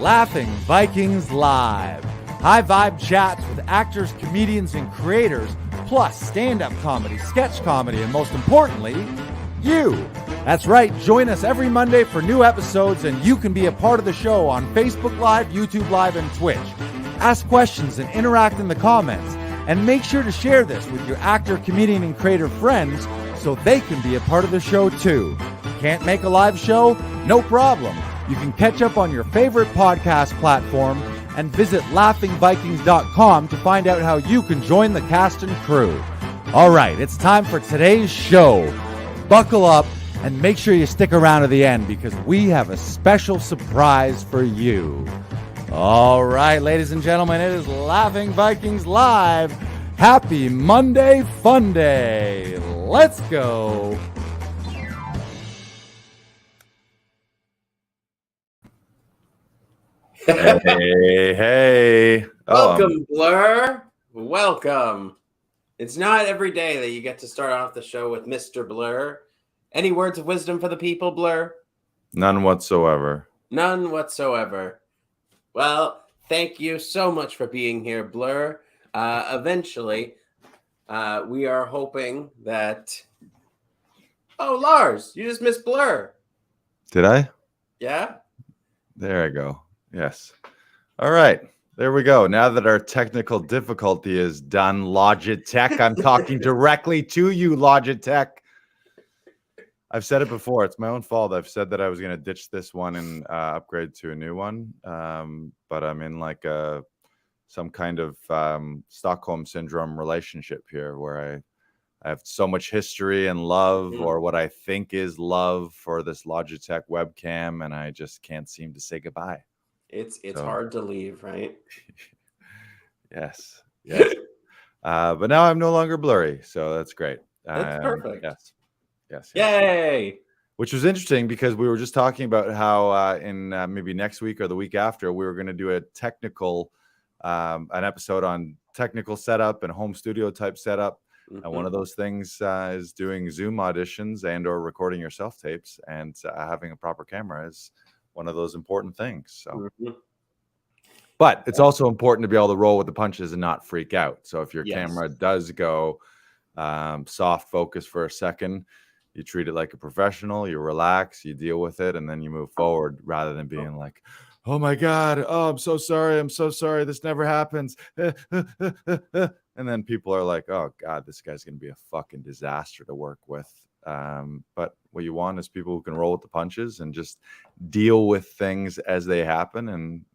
Laughing Vikings Live. High vibe chats with actors, comedians, and creators, plus stand-up comedy, sketch comedy, and most importantly, you. That's right, join us every Monday for new episodes, and you can be a part of the show on Facebook Live, YouTube Live, and Twitch. Ask questions and interact in the comments, and make sure to share this with your actor, comedian, and creator friends so they can be a part of the show too. Can't make a live show? No problem. You can catch up on your favorite podcast platform and visit laughingvikings.com to find out how you can join the cast and crew. All right, it's time for today's show. Buckle up and make sure you stick around to the end because we have a special surprise for you. All right, ladies and gentlemen, it is Laughing Vikings Live. Happy Monday Fun Day. Let's go. Hey. Welcome, Blur. Welcome. It's not every day that you get to start off the show with Mr. Blur. Any words of wisdom for the people, Blur? None whatsoever. None whatsoever. Well, thank you so much for being here, Blur. Eventually, we are hoping that... Oh, Lars, you just missed Blur. Did I? Yeah? There I go. Yes. All right. There we go. Now that our technical difficulty is done, Logitech, I'm talking directly to you, Logitech. I've said it before. It's my own fault. I've said that I was going to ditch this one and upgrade to a new one. But I'm in like some kind of Stockholm syndrome relationship here where I have so much history and love, or what I think is love, for this Logitech webcam, and I just can't seem to say goodbye. It's hard to leave, right? Yes. But now I'm no longer blurry, so that's great. That's perfect. Yes. Yay! Which was interesting because we were just talking about how in maybe next week or the week after, we were going to do a technical, an episode on technical setup and home studio type setup. Mm-hmm. And one of those things is doing Zoom auditions and or recording your self-tapes, and having a proper camera is one of those important things. So, but it's also important to be able to roll with the punches and not freak out. So if your camera does go soft focus for a second, you treat it like a professional, you relax, you deal with it, and then you move forward rather than being like, oh my God, oh, I'm so sorry, this never happens. And then people are like, oh God, this guy's going to be a fucking disaster to work with. But what you want is people who can roll with the punches and just deal with things as they happen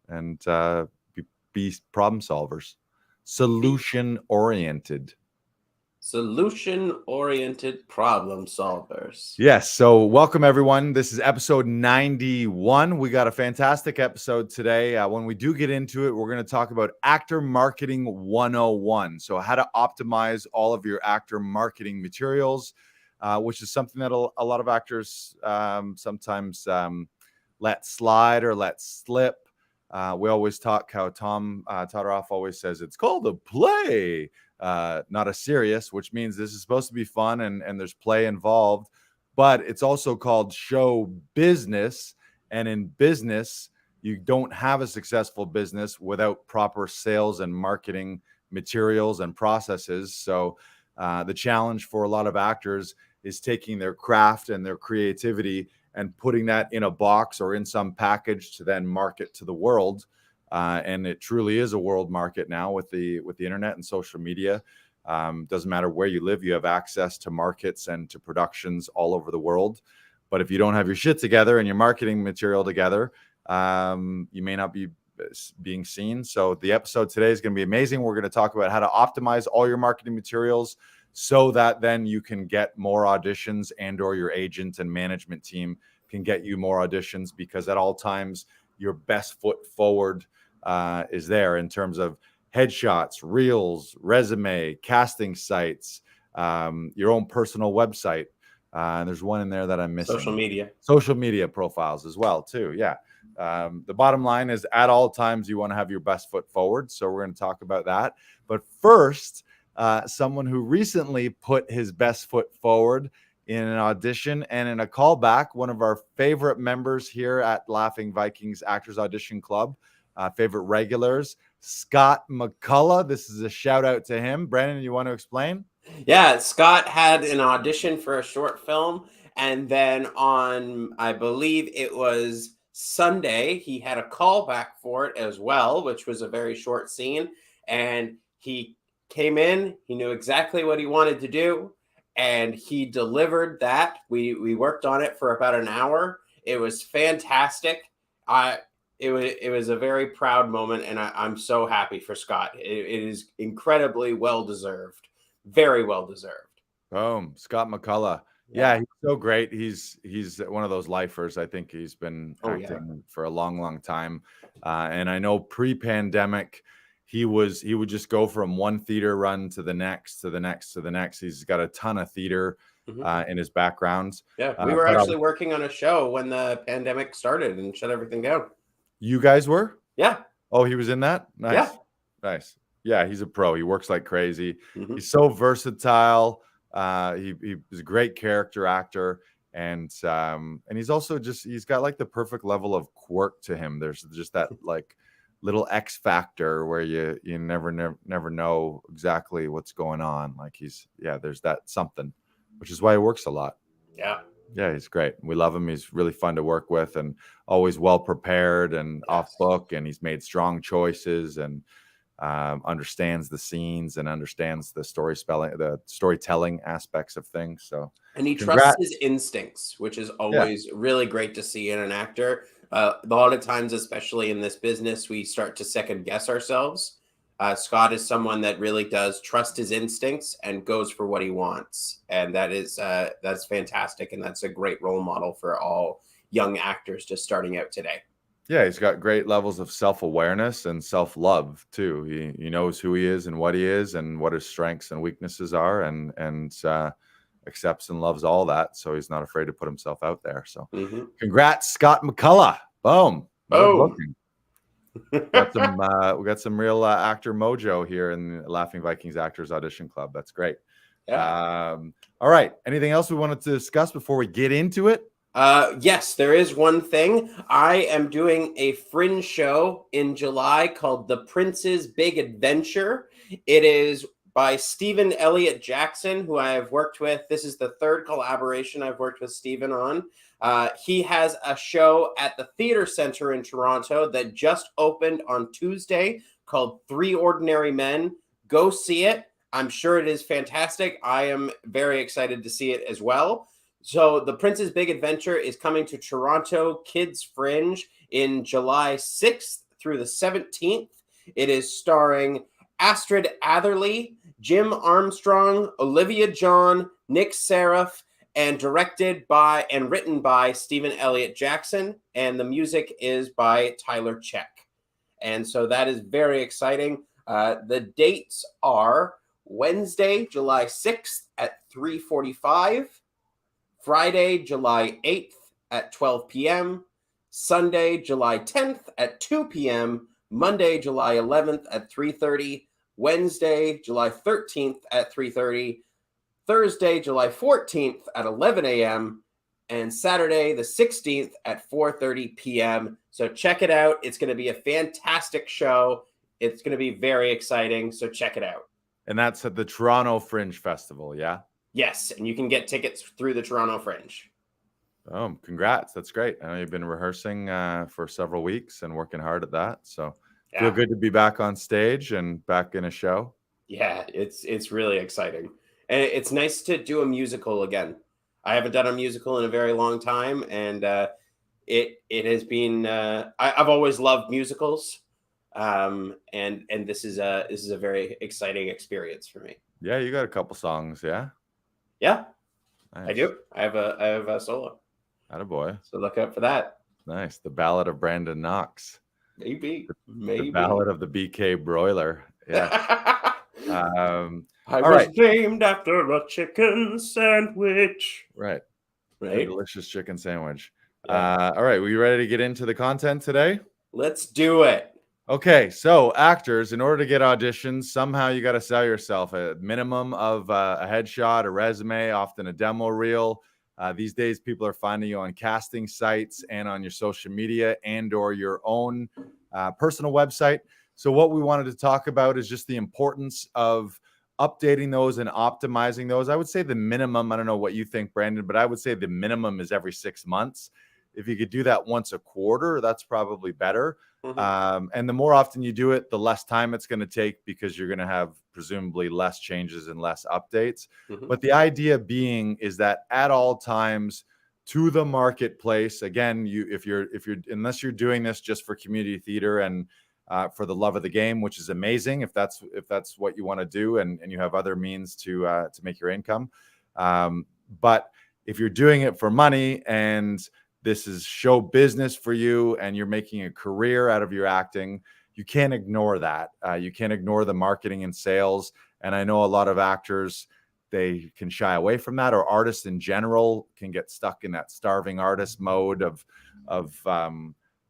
and be problem solvers, solution oriented problem solvers. Yes. So welcome everyone. This is episode 91. We got a fantastic episode today. When we do get into it, we're going to talk about actor marketing 101. So how to optimize all of your actor marketing materials, which is something that a lot of actors sometimes let slide or let slip. We always talk how Tom Todoroff always says it's called a play, not a serious, which means this is supposed to be fun and there's play involved, but it's also called show business. And in business, you don't have a successful business without proper sales and marketing materials and processes. So the challenge for a lot of actors is taking their craft and their creativity and putting that in a box or in some package to then market to the world. And it truly is a world market now with the internet and social media. Doesn't matter where you live, you have access to markets and to productions all over the world. But if you don't have your shit together and your marketing material together, you may not be being seen. So the episode today is going to be amazing. We're going to talk about how to optimize all your marketing materials so that then you can get more auditions, and or your agent and management team can get you more auditions, because at all times your best foot forward is there in terms of headshots, reels, resume, casting sites, your own personal website. And there's one in there that I'm missing. Social media profiles as well too. Yeah. The bottom line is at all times you want to have your best foot forward. So we're going to talk about that. But first, someone who recently put his best foot forward in an audition and in a callback. One of our favorite members here at Laughing Vikings Actors Audition Club, favorite regulars, Scott McCullough. This is a shout out to him. Brandon, you want to explain? Yeah, Scott had an audition for a short film, and then on, I believe it was Sunday, he had a callback for it as well, which was a very short scene. And he came in, he knew exactly what he wanted to do, and he delivered that. We worked on it for about an hour. It was fantastic. It was a very proud moment, and I'm so happy for Scott. It is incredibly well deserved. Very well deserved. Boom, Scott McCullough. Yeah, he's so great. He's one of those lifers. I think he's been acting for a long time. And I know pre-pandemic, he would just go from one theater run to the next, to the next, to the next. He's got a ton of theater in his background. Yeah, we were actually working on a show when the pandemic started and shut everything down. You guys were? Yeah. Oh, he was in that? Nice. Yeah. Nice. Yeah, he's a pro. He works like crazy. He's so versatile. He's a great character actor, and he's also he's got like the perfect level of quirk to him. There's just that like little X factor where you never know exactly what's going on. Like there's that something, which is why he works a lot. Yeah, he's great. We love him. He's really fun to work with, and always well prepared and off book, and he's made strong choices and understands the scenes and understands the storytelling aspects of things. So, and he trusts his instincts, which is always really great to see in an actor. A lot of times, especially in this business, we start to second guess ourselves. Scott is someone that really does trust his instincts and goes for what he wants, and that's fantastic, and that's a great role model for all young actors just starting out today. Yeah, he's got great levels of self-awareness and self-love too. He knows who he is and what he is and what his strengths and weaknesses are, and accepts and loves all that. So he's not afraid to put himself out there. So congrats, Scott McCullough. Boom. We got some real actor mojo here in the Laughing Vikings Actors Audition Club. That's great. Yeah. All right. Anything else we wanted to discuss before we get into it? Yes, there is one thing. I am doing a fringe show in July called The Prince's Big Adventure. It is by Stephen Elliott Jackson, who I have worked with. This is the third collaboration I've worked with Stephen on. He has a show at the Theatre Center in Toronto that just opened on Tuesday called Three Ordinary Men. Go see it. I'm sure it is fantastic. I am very excited to see it as well. So The Prince's Big Adventure is coming to Toronto Kids Fringe in July 6th through the 17th. It is starring Astrid Atherley, Jim Armstrong, Olivia John, Nick Seraph, and directed by and written by Stephen Elliott Jackson. And the music is by Tyler Check. And so that is very exciting. The dates are Wednesday, July 6th at 3:45. Friday, July 8th at 12 p.m., Sunday, July 10th at 2 p.m., Monday, July 11th at 3:30, Wednesday, July 13th at 3:30, Thursday, July 14th at 11 a.m., and Saturday, the 16th at 4:30 p.m. So check it out. It's going to be a fantastic show. It's going to be very exciting, so check it out. And that's at the Toronto Fringe Festival, yeah? Yes, and you can get tickets through the Toronto Fringe. Oh, congrats. That's great. I know you've been rehearsing for several weeks and working hard at that. So feel good to be back on stage and back in a show. Yeah, it's really exciting. And it's nice to do a musical again. I haven't done a musical in a very long time, and it has been I've always loved musicals. And this is a very exciting experience for me. Yeah, you got a couple songs, yeah? Yeah, nice. I do. I have a solo. Attaboy. So look out for that. Nice. The Ballad of Brandon Knox. Maybe. The Ballad of the BK Broiler. Yeah. I was named after a chicken sandwich. Right. Right. A delicious chicken sandwich. Yeah. All right. Were you ready to get into the content today? Let's do it. Okay, so actors, in order to get auditions, somehow you got to sell yourself a minimum of a headshot, a resume, often a demo reel. These days, people are finding you on casting sites and on your social media and or your own personal website. So what we wanted to talk about is just the importance of updating those and optimizing those. I would say the minimum, I don't know what you think, Brandon, but I would say the minimum is every 6 months. If you could do that once a quarter, that's probably better. And the more often you do it, the less time it's going to take because you're going to have presumably less changes and less updates. But the idea being is that at all times to the marketplace, again, if you're unless you're doing this just for community theater and for the love of the game, which is amazing if that's what you want to do and you have other means to make your income. But if you're doing it for money and this is show business for you and you're making a career out of your acting, you can't ignore that. You can't ignore the marketing and sales. And I know a lot of actors, they can shy away from that, or artists in general can get stuck in that starving artist mode of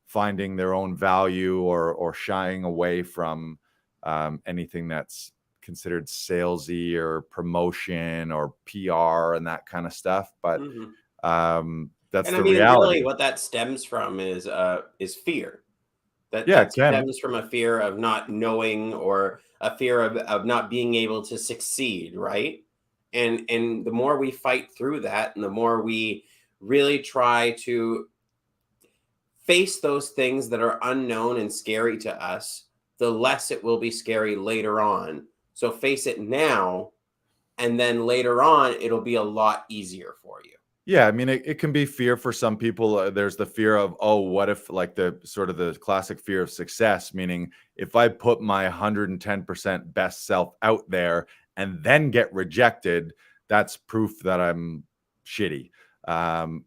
finding their own value or shying away from anything that's considered salesy or promotion or PR and that kind of stuff. But that's and the I mean, reality. really, what that stems from is fear. That Stems from a fear of not knowing or a fear of not being able to succeed, right? And the more we fight through that, and the more we really try to face those things that are unknown and scary to us, the less it will be scary later on. So face it now, and then later on, it'll be a lot easier for you. Yeah, I mean, it can be fear for some people. There's the fear of, oh, what if, like the sort of the classic fear of success, meaning if I put my 110% best self out there and then get rejected, that's proof that I'm shitty.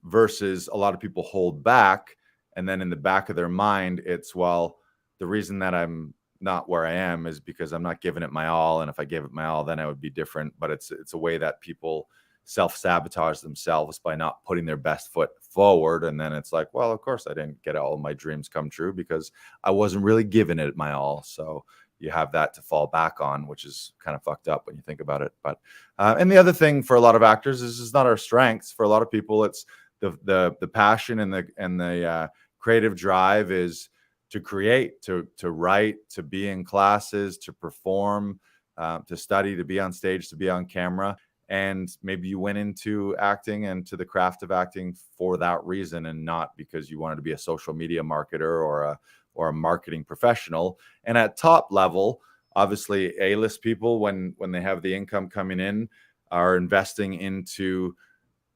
Versus a lot of people hold back. And then in the back of their mind, it's, well, the reason that I'm not where I am is because I'm not giving it my all. And if I gave it my all, then I would be different. But it's a way that people self-sabotage themselves by not putting their best foot forward. And then it's like, well, of course I didn't get all my dreams come true because I wasn't really giving it my all. So you have that to fall back on, which is kind of fucked up when you think about it. But and the other thing for a lot of actors is it's not our strengths. For a lot of people, it's the passion and the creative drive is to create, to write, to be in classes, to perform, to study, to be on stage, to be on camera. And maybe you went into acting and to the craft of acting for that reason, and not because you wanted to be a social media marketer or a marketing professional. And at top level, obviously, A-list people, when they have the income coming in, are investing into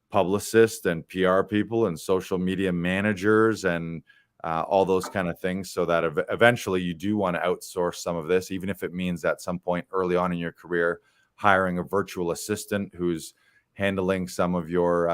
publicists and PR people and social media managers and all those kind of things, so that eventually you do want to outsource some of this, even if it means at some point early on in your career hiring a virtual assistant who's handling some of your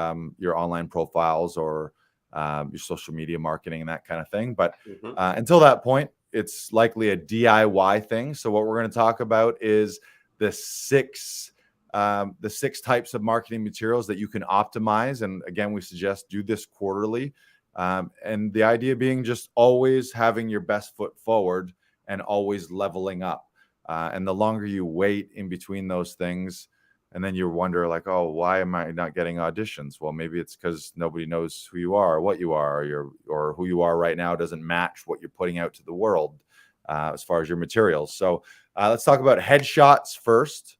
online profiles or your social media marketing and that kind of thing. But until that point, it's likely a DIY thing. So what we're going to talk about is the six types of marketing materials that you can optimize. And again, we suggest do this quarterly. And the idea being just always having your best foot forward and always leveling up. And the longer you wait in between those things, and then you wonder like, oh, why am I not getting auditions? Well, maybe it's because nobody knows who you are, or what you are, or who you are right now doesn't match what you're putting out to the world as far as your materials. So let's talk about headshots first.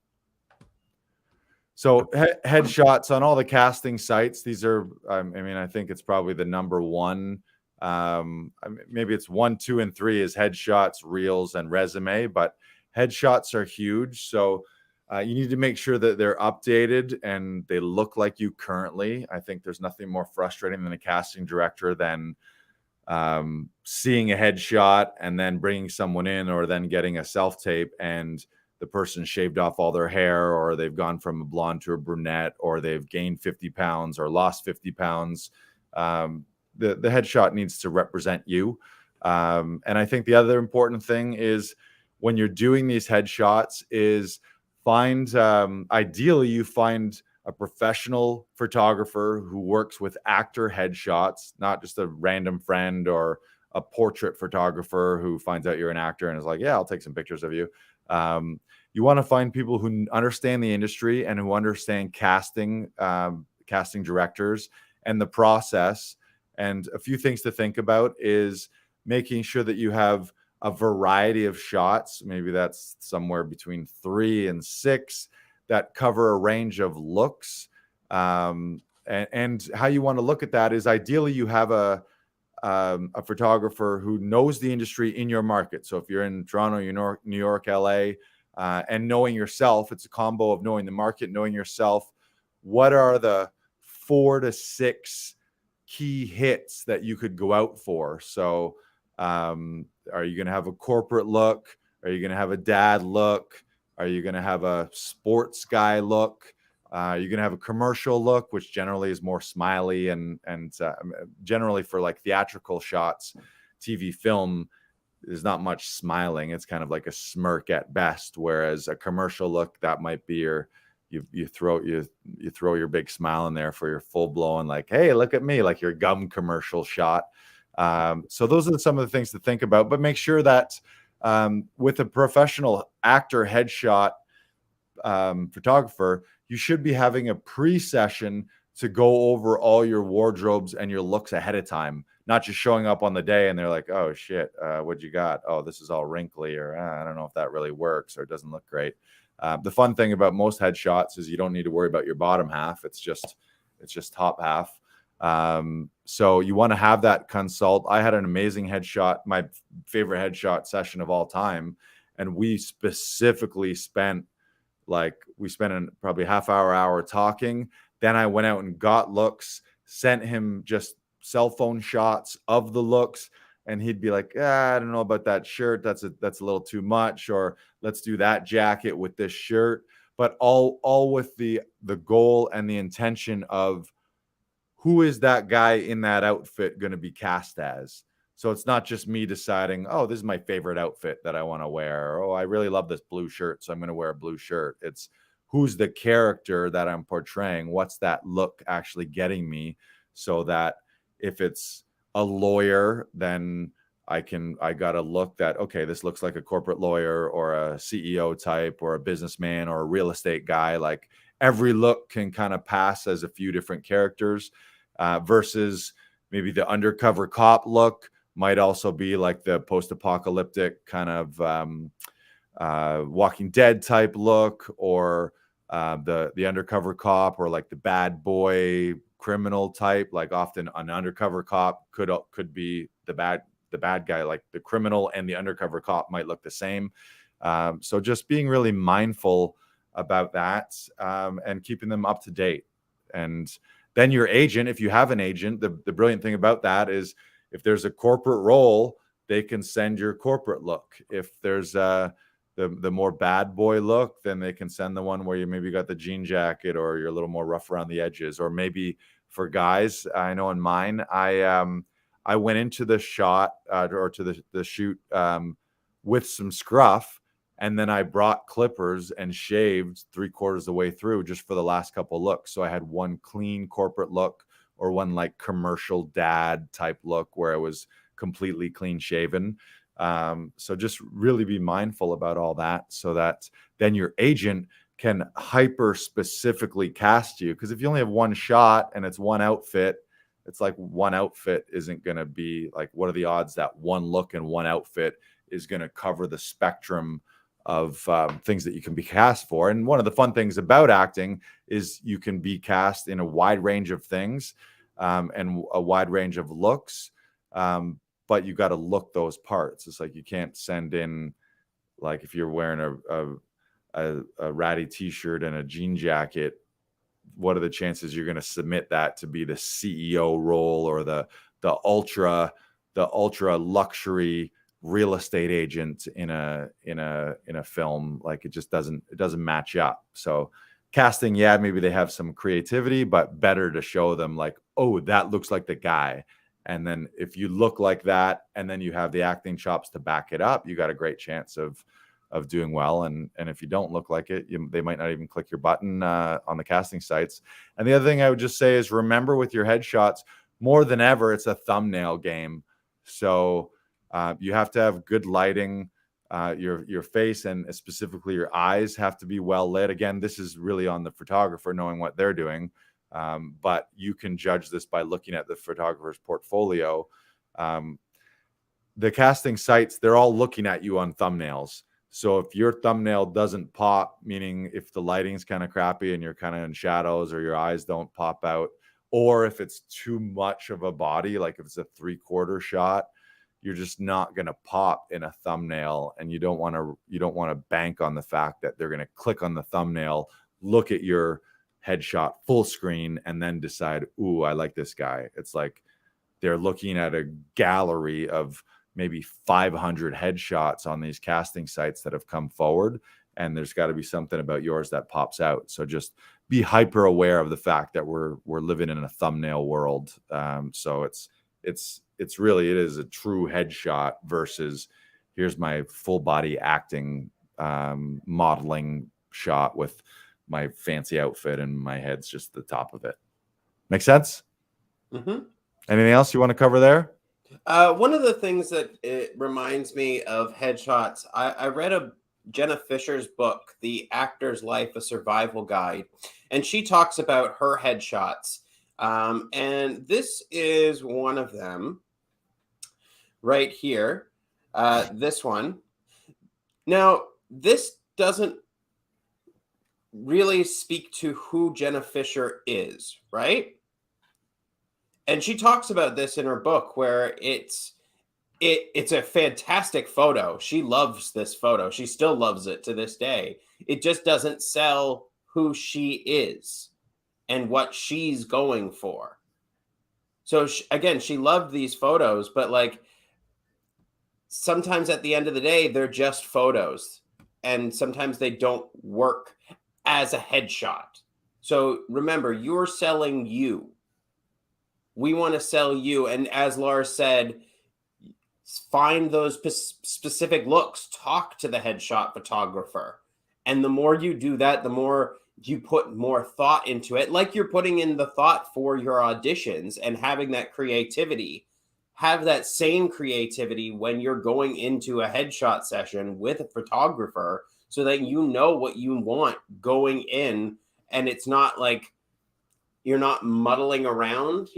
So headshots on all the casting sites. These are, I mean, I think it's probably the number one. Maybe it's 1, 2, and 3 is headshots, reels, and resume, but headshots are huge. So you need to make sure that they're updated and they look like you currently. I think there's nothing more frustrating than a casting director than seeing a headshot and then bringing someone in, or then getting a self-tape and the person shaved off all their hair, or they've gone from a blonde to a brunette, or they've gained 50 pounds or lost 50 pounds. The headshot needs to represent you. And I think the other important thing is when you're doing these headshots is ideally you find a professional photographer who works with actor headshots, not just a random friend or a portrait photographer who finds out you're an actor and is like, yeah, I'll take some pictures of you. You want to find people who understand the industry and who understand casting directors and the process. And a few things to think about is making sure that you have a variety of shots. Maybe that's somewhere between 3 and 6 that cover a range of looks. And how you want to look at that is ideally you have a photographer who knows the industry in your market. So if you're in Toronto, New York, LA, and knowing yourself, it's a combo of knowing the market, knowing yourself. What are the 4 to 6 key hits that you could go out for? So are you going to have a corporate look? Are you going to have a dad look? Are you going to have a sports guy look? You're going to have a commercial look, which generally is more smiley and generally for like theatrical shots, TV, film, there's not much smiling. It's kind of like a smirk at best. Whereas a commercial look, that might be you throw your big smile in there for your full blown, like, hey, look at me, like your gum commercial shot. So those are some of the things to think about, but make sure that with a professional actor headshot photographer, you should be having a pre-session to go over all your wardrobes and your looks ahead of time, not just showing up on the day and they're like, oh shit, what you got? Oh, this is all wrinkly, or I don't know if that really works or it doesn't look great. The fun thing about most headshots is you don't need to worry about your bottom half. It's just top half. So you want to have that consult. I had an amazing headshot, my favorite headshot session of all time. And we specifically spent probably half hour talking. Then I went out and got looks, sent him just cell phone shots of the looks. And he'd be like, I don't know about that shirt. That's a little too much. Or let's do that jacket with this shirt. But all with the goal and the intention of who is that guy in that outfit going to be cast as. So it's not just me deciding, oh, this is my favorite outfit that I want to wear. Or, oh, I really love this blue shirt, so I'm going to wear a blue shirt. It's who's the character that I'm portraying? What's that look actually getting me? So that if it's a lawyer, then I got a look that, okay, this looks like a corporate lawyer or a CEO type or a businessman or a real estate guy. Like every look can kind of pass as a few different characters versus maybe the undercover cop look might also be like the post-apocalyptic kind of Walking Dead type look, or the undercover cop, or like the bad boy criminal type. Like often an undercover cop could be the bad guy, like the criminal and the undercover cop might look the same. So just being really mindful about that and keeping them up to date. And then your agent, if you have an agent, the brilliant thing about that is if there's a corporate role, they can send your corporate look. If there's the more bad boy look, then they can send the one where you maybe got the jean jacket or you're a little more rough around the edges. Or maybe for guys, I know in mine, I went into the shot or to the shoot with some scruff, and then I brought clippers and shaved 3/4 of the way through just for the last couple looks. So I had one clean corporate look, or one like commercial dad type look where I was completely clean shaven. So just really be mindful about all that, so that then your agent can hyper specifically cast you. Because if you only have one shot and it's one outfit, it's like one outfit isn't going to be like, what are the odds that one look and one outfit is going to cover the spectrum of things that you can be cast for? And one of the fun things about acting is you can be cast in a wide range of things and a wide range of looks. But you got to look those parts. It's like you can't send in, like if you're wearing a ratty t-shirt and a jean jacket, what are the chances you're going to submit that to be the CEO role or the ultra luxury real estate agent in a film? Like it doesn't match up. So casting, yeah, maybe they have some creativity, but better to show them like, oh, that looks like the guy. And then if you look like that, and then you have the acting chops to back it up, you got a great chance of doing well. And if you don't look like it, they might not even click your button on the casting sites. And the other thing I would just say is, remember with your headshots, more than ever, it's a thumbnail game. So you have to have good lighting. Your face and specifically your eyes have to be well lit. Again, this is really on the photographer knowing what they're doing, but you can judge this by looking at the photographer's portfolio. The casting sites, they're all looking at you on thumbnails. So if your thumbnail doesn't pop, meaning if the lighting's kind of crappy and you're kind of in shadows or your eyes don't pop out, or if it's too much of a body, like if it's a 3/4 shot, you're just not going to pop in a thumbnail. And you don't want to bank on the fact that they're going to click on the thumbnail, look at your headshot full screen, and then decide, ooh, I like this guy. It's like they're looking at a gallery of maybe 500 headshots on these casting sites that have come forward, and there's got to be something about yours that pops out. So just be hyper aware of the fact that we're living in a thumbnail world. So it's really, it is a true headshot versus here's my full body acting modeling shot with my fancy outfit and my head's just the top of it. Make sense? Mm-hmm. Anything else you want to cover there? One of the things that it reminds me of headshots, I read Jenna Fisher's book, The Actor's Life, A Survival Guide, and she talks about her headshots. And this is one of them right here. This one. Now, this doesn't really speak to who Jenna Fisher is, right? And she talks about this in her book, where it's a fantastic photo. She loves this photo. She still loves it to this day. It just doesn't sell who she is and what she's going for. So again, she loved these photos, but like sometimes at the end of the day, they're just photos, and sometimes they don't work as a headshot. So remember, you're selling you. We want to sell you. And as Lars said, find those specific looks, talk to the headshot photographer. And the more you do that, the more you put more thought into it, like you're putting in the thought for your auditions and having that creativity. Have that same creativity when you're going into a headshot session with a photographer, so that you know what you want going in, and it's not like you're not muddling around,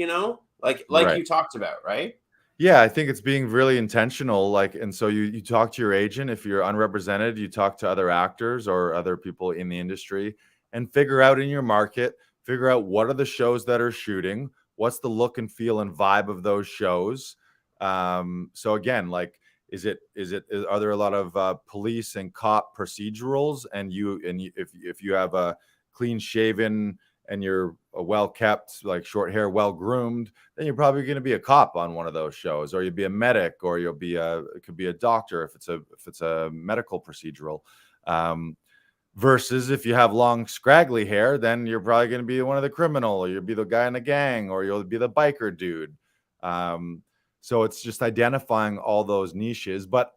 like Right. you talked about, right? Yeah, I think it's being really intentional. Like, and so you talk to your agent. If you're unrepresented, you talk to other actors or other people in the industry and figure out in your market, figure out what are the shows that are shooting, what's the look and feel and vibe of those shows. So again, like, are there a lot of police and cop procedurals, and if you have a clean shaven and you're well kept, like short hair, well groomed, then you're probably going to be a cop on one of those shows, or you'll be a medic, or it could be a doctor if it's a medical procedural. Versus if you have long scraggly hair, then you're probably going to be one of the criminal, or you'll be the guy in the gang, or you'll be the biker dude. So it's just identifying all those niches. But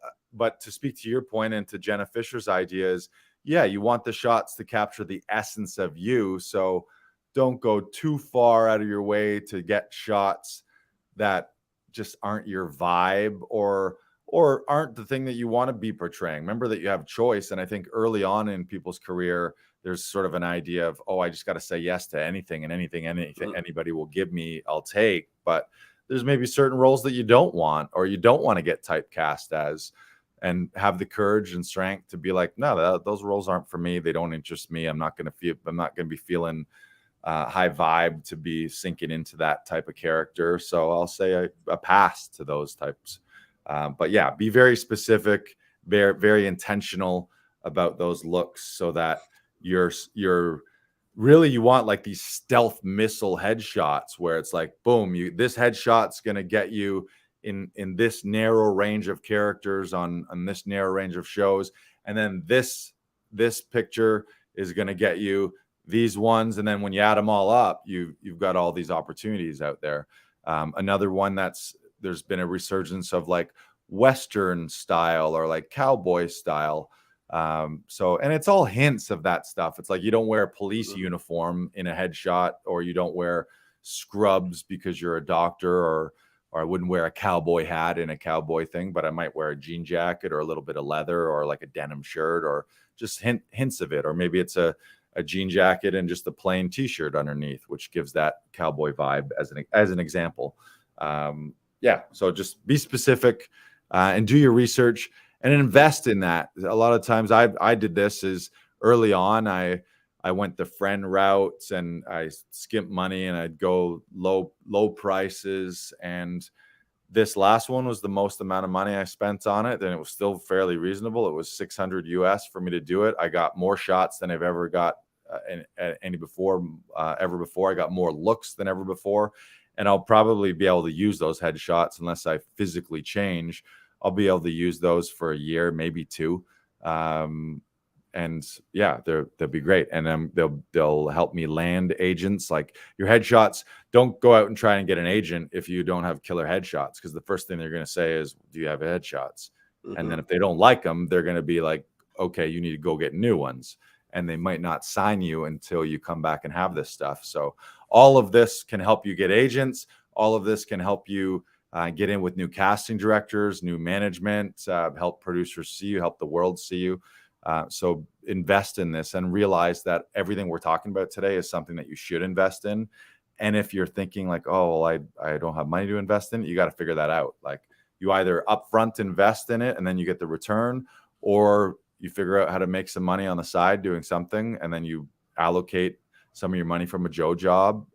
to speak to your point and to Jenna Fisher's idea is, yeah, you want the shots to capture the essence of you. So don't go too far out of your way to get shots that just aren't your vibe or aren't the thing that you want to be portraying. Remember that you have choice. And I think early on in people's career, there's sort of an idea of, I just got to say yes to anything, and anything anybody will give me, I'll take. But there's maybe certain roles that you don't want, or you don't want to get typecast as, and have the courage and strength to be like, no, those roles aren't for me. They don't interest me. I'm not going to be feeling high vibe to be sinking into that type of character. So I'll say a pass to those types. But yeah, be very specific, very, very intentional about those looks, so that you're really, you want like these stealth missile headshots where it's like, boom, this headshot's going to get you in this narrow range of characters on this narrow range of shows. And then this picture is going to get you these ones. And then when you add them all up, you've got all these opportunities out there. Another one there's been a resurgence of like Western style or like cowboy style. And it's all hints of that stuff. It's like, you don't wear a police uniform in a headshot, or you don't wear scrubs because you're a doctor, or or I wouldn't wear a cowboy hat in a cowboy thing, but I might wear a jean jacket or a little bit of leather or like a denim shirt or just hints of it. Or maybe it's a jean jacket and just a plain t-shirt underneath, which gives that cowboy vibe as an example. Yeah. So just be specific and do your research and invest in that. A lot of times I did this is early on. I went the friend routes and I skimped money and I'd go low prices. And this last one was the most amount of money I spent on it, and it was still fairly reasonable. It was 600 US for me to do it. I got more shots than I've ever got ever before. I got more looks than ever before, and I'll probably be able to use those headshots unless I physically change. I'll be able to use those for a year, maybe two. And yeah, they'll be great. And then they'll help me land agents. Like your headshots, don't go out and try and get an agent if you don't have killer headshots, because the first thing they're going to say is, do you have headshots? Mm-hmm. And then if they don't like them, they're going to be like, okay, you need to go get new ones. And they might not sign you until you come back and have this stuff. So all of this can help you get agents. All of this can help you get in with new casting directors, new management, help producers see you, help the world see you. So invest in this and realize that everything we're talking about today is something that you should invest in. And if you're thinking like, oh, well, I don't have money to invest in it, you got to figure that out. Like you either upfront invest in it and then you get the return, or you figure out how to make some money on the side doing something, and then you allocate some of your money from a Joe job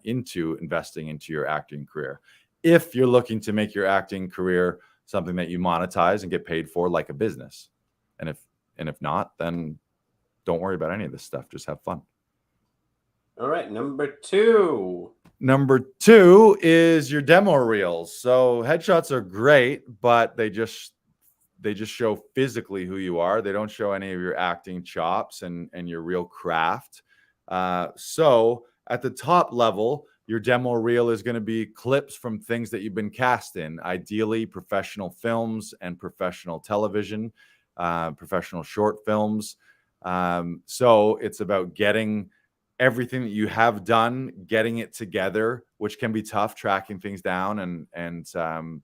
into investing into your acting career. If you're looking to make your acting career something that you monetize and get paid for like a business. And if not, then don't worry about any of this stuff. Just have fun. All right. Number two is your demo reels. So headshots are great, but they just show physically who you are. They don't show any of your acting chops and your real craft. So at the top level, your demo reel is going to be clips from things that you've been cast in, ideally professional films and professional television. Professional short films. So it's about getting everything that you have done, getting it together, which can be tough, tracking things down and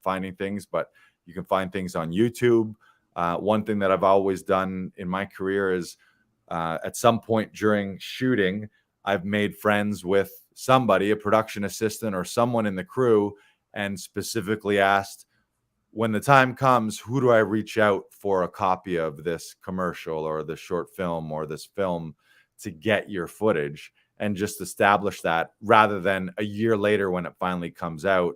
finding things, but you can find things on YouTube. One thing that I've always done in my career is at some point during shooting, I've made friends with somebody, a production assistant or someone in the crew, and specifically asked, when the time comes, who do I reach out for a copy of this commercial or this short film or this film to get your footage, and just establish that, rather than a year later when it finally comes out,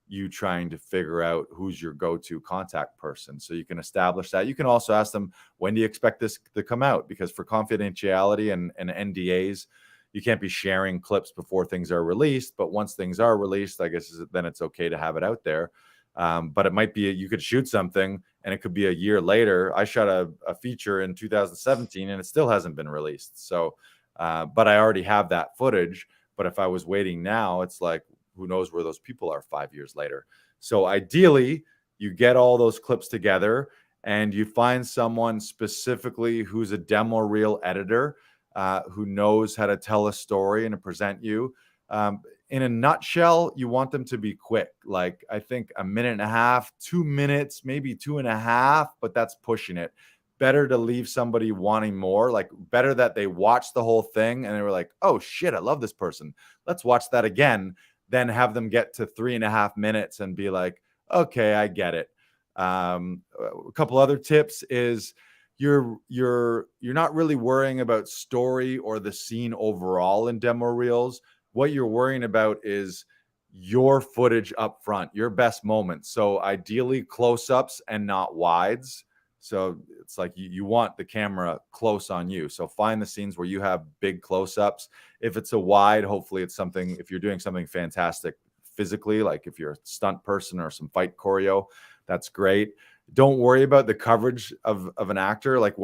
you trying to figure out who's your go-to contact person. So you can establish that. You can also ask them, when do you expect this to come out? Because for confidentiality and NDAs, you can't be sharing clips before things are released. But once things are released, I guess then it's okay to have it out there. But it might be you could shoot something and it could be a year later. I shot a feature in 2017 and it still hasn't been released. So, but I already have that footage. But if I was waiting now, it's like, who knows where those people are 5 years later. So ideally, you get all those clips together and you find someone specifically who's a demo reel editor, who knows how to tell a story and to present you. In a nutshell, you want them to be quick. Like I think a minute and a half, 2 minutes, maybe 2.5, but that's pushing it. Better to leave somebody wanting more, like better that they watch the whole thing and they were like, oh shit, I love this person. Let's watch that again. Then have them get to 3.5 minutes and be like, okay, I get it. A couple other tips is you're not really worrying about story or the scene overall in demo reels. What you're worrying about is your footage up front, your best moments. So ideally close-ups and not wides. So it's like you want the camera close on you. So find the scenes where you have big close-ups. If it's a wide, hopefully it's something, if you're doing something fantastic physically, like if you're a stunt person or some fight choreo, that's great. Don't worry about the coverage of an actor, like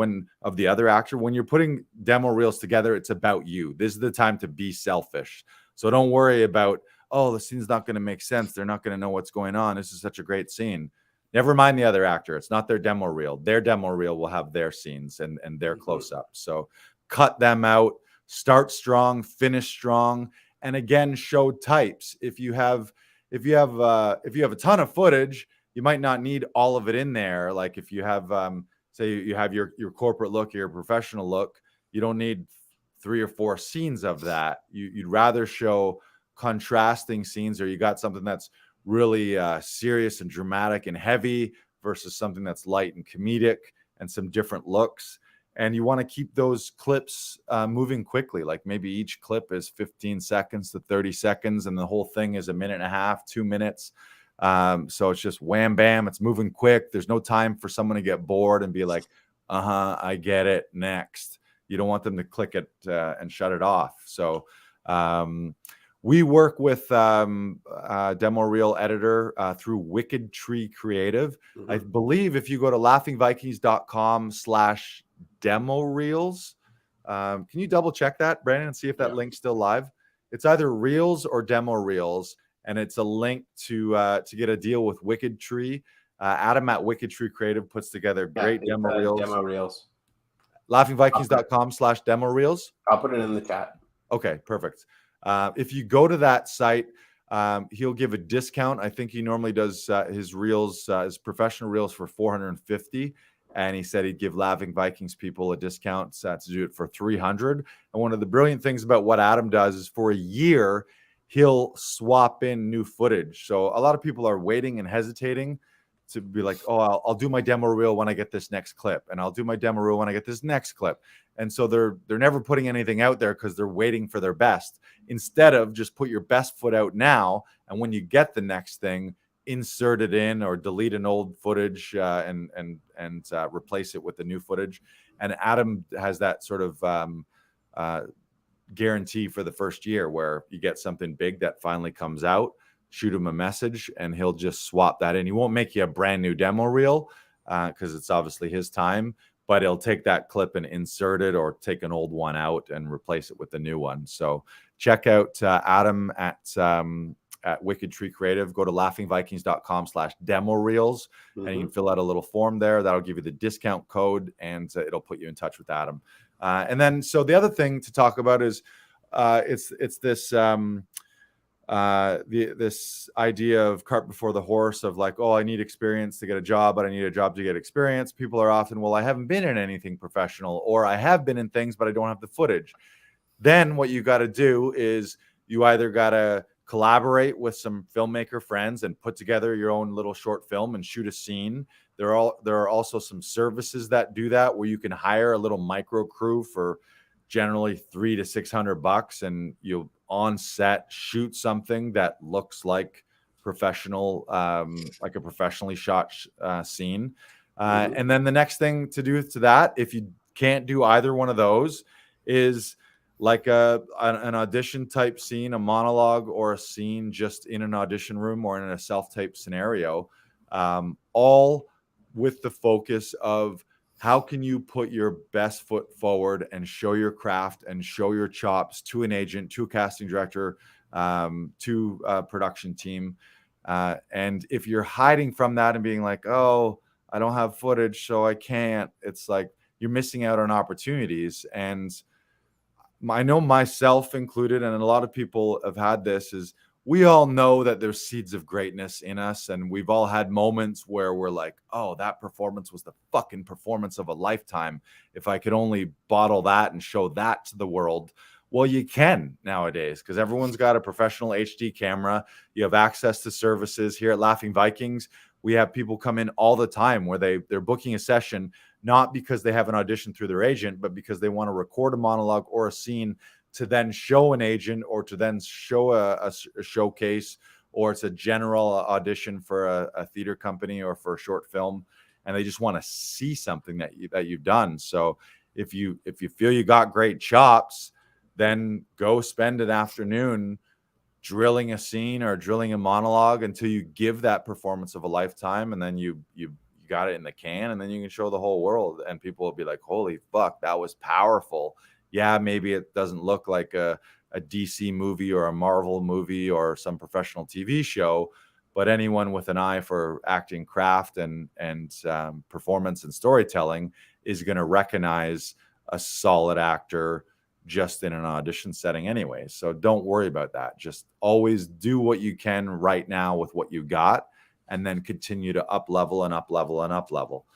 of the other actor. When you're putting demo reels together, it's about you. This is the time to be selfish. So don't worry about, oh, the scene's not going to make sense. They're not going to know what's going on. This is such a great scene. Never mind the other actor. It's not their demo reel. Their demo reel will have their scenes and their close-ups. So cut them out, start strong, finish strong, and again, show types. If if you have a ton of footage, you might not need all of it in there. Like if you have say you have your corporate look, your professional look, you don't need 3 or 4 scenes of that. You'd rather show contrasting scenes, or you got something that's really serious and dramatic and heavy versus something that's light and comedic and some different looks. And you want to keep those clips moving quickly. Like maybe each clip is 15 seconds to 30 seconds, and the whole thing is a minute and a half, 2 minutes. So it's just wham, bam. It's moving quick. There's no time for someone to get bored and be like, I get it, next. You don't want them to click it and shut it off. So we work with demo reel editor through Wicked Tree Creative. Mm-hmm. I believe if you go to laughingvikings.com/demo reels, can you double check that, Brandon, and see if that link's still live? It's either reels or demo reels, and it's a link to get a deal with Wicked Tree. Adam at Wicked Tree Creative puts together great demo reels. Demo reels. laughingvikings.com/demo reels. I'll put it in the chat. Okay, perfect. If you go to that site, he'll give a discount. I think he normally does his reels, his professional reels, for $450, and he said he'd give Laughing Vikings people a discount to do it for $300. And one of the brilliant things about what Adam does is for a year, he'll swap in new footage. So a lot of people are waiting and hesitating to be like, oh, I'll do my demo reel when I get this next clip, and I'll do my demo reel when I get this next clip. And so they're never putting anything out there because they're waiting for their best, instead of just put your best foot out now, and when you get the next thing, insert it in or delete an old footage and replace it with the new footage. And Adam has that sort of guarantee for the first year, where you get something big that finally comes out, shoot him a message, and he'll just swap that in. He won't make you a brand new demo reel because it's obviously his time, but he'll take that clip and insert it, or take an old one out and replace it with the new one. So check out Adam at Wicked Tree Creative. Go to laughingvikings.com/demo reels, and you can fill out a little form there. That'll give you the discount code, and it'll put you in touch with Adam. And then, so the other thing to talk about is it's this this idea of cart before the horse, of like, oh, I need experience to get a job, but I need a job to get experience. People are often, well, I haven't been in anything professional, or I have been in things, but I don't have the footage. Then what you got to do is you either got to collaborate with some filmmaker friends and put together your own little short film and shoot a scene. There are also some services that do that, where you can hire a little micro crew for generally $300 to $600, and you'll on set shoot something that looks like professional, like a professionally shot scene. And then the next thing to do to that, if you can't do either one of those, is like an audition type scene, a monologue, or a scene just in an audition room or in a self-tape scenario, all with the focus of how can you put your best foot forward and show your craft and show your chops to an agent, to a casting director, to a production team. And if you're hiding from that and being like, oh, I don't have footage, so I can't, it's like you're missing out on opportunities. And I know myself included, and a lot of people have had this, is we all know that there's seeds of greatness in us, and we've all had moments where we're like, oh, that performance was the fucking performance of a lifetime. If I could only bottle that and show that to the world. Well, you can nowadays, because everyone's got a professional HD camera. You have access to services. Here at Laughing Vikings, we have people come in all the time where they're booking a session, not because they have an audition through their agent, but because they want to record a monologue or a scene to then show an agent, or to then show a showcase, or it's a general audition for a theater company or for a short film, and they just want to see something that you've done. So if you feel you got great chops, then go spend an afternoon drilling a scene or drilling a monologue until you give that performance of a lifetime, and then you got it in the can, and then you can show the whole world, and people will be like, holy fuck, that was powerful. Yeah, maybe it doesn't look like a DC movie or a Marvel movie or some professional TV show, but anyone with an eye for acting craft and performance and storytelling is going to recognize a solid actor just in an audition setting anyway. So don't worry about that. Just always do what you can right now with what you got, and then continue to up level and up level and up level.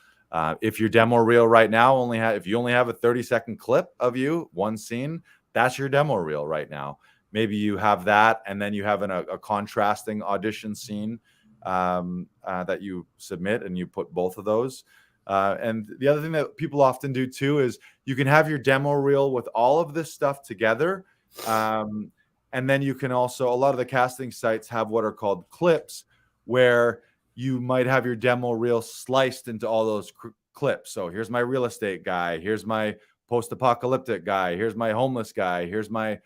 If your demo reel right now if you only have a 30-second clip of you, one scene, that's your demo reel right now. Maybe you have that, and then you have a contrasting audition scene that you submit, and you put both of those. And the other thing that people often do too is you can have your demo reel with all of this stuff together. And then you can also, a lot of the casting sites have what are called clips, where you might have your demo reel sliced into all those clips. So here's my real estate guy. Here's my post-apocalyptic guy. Here's my homeless guy. Here's my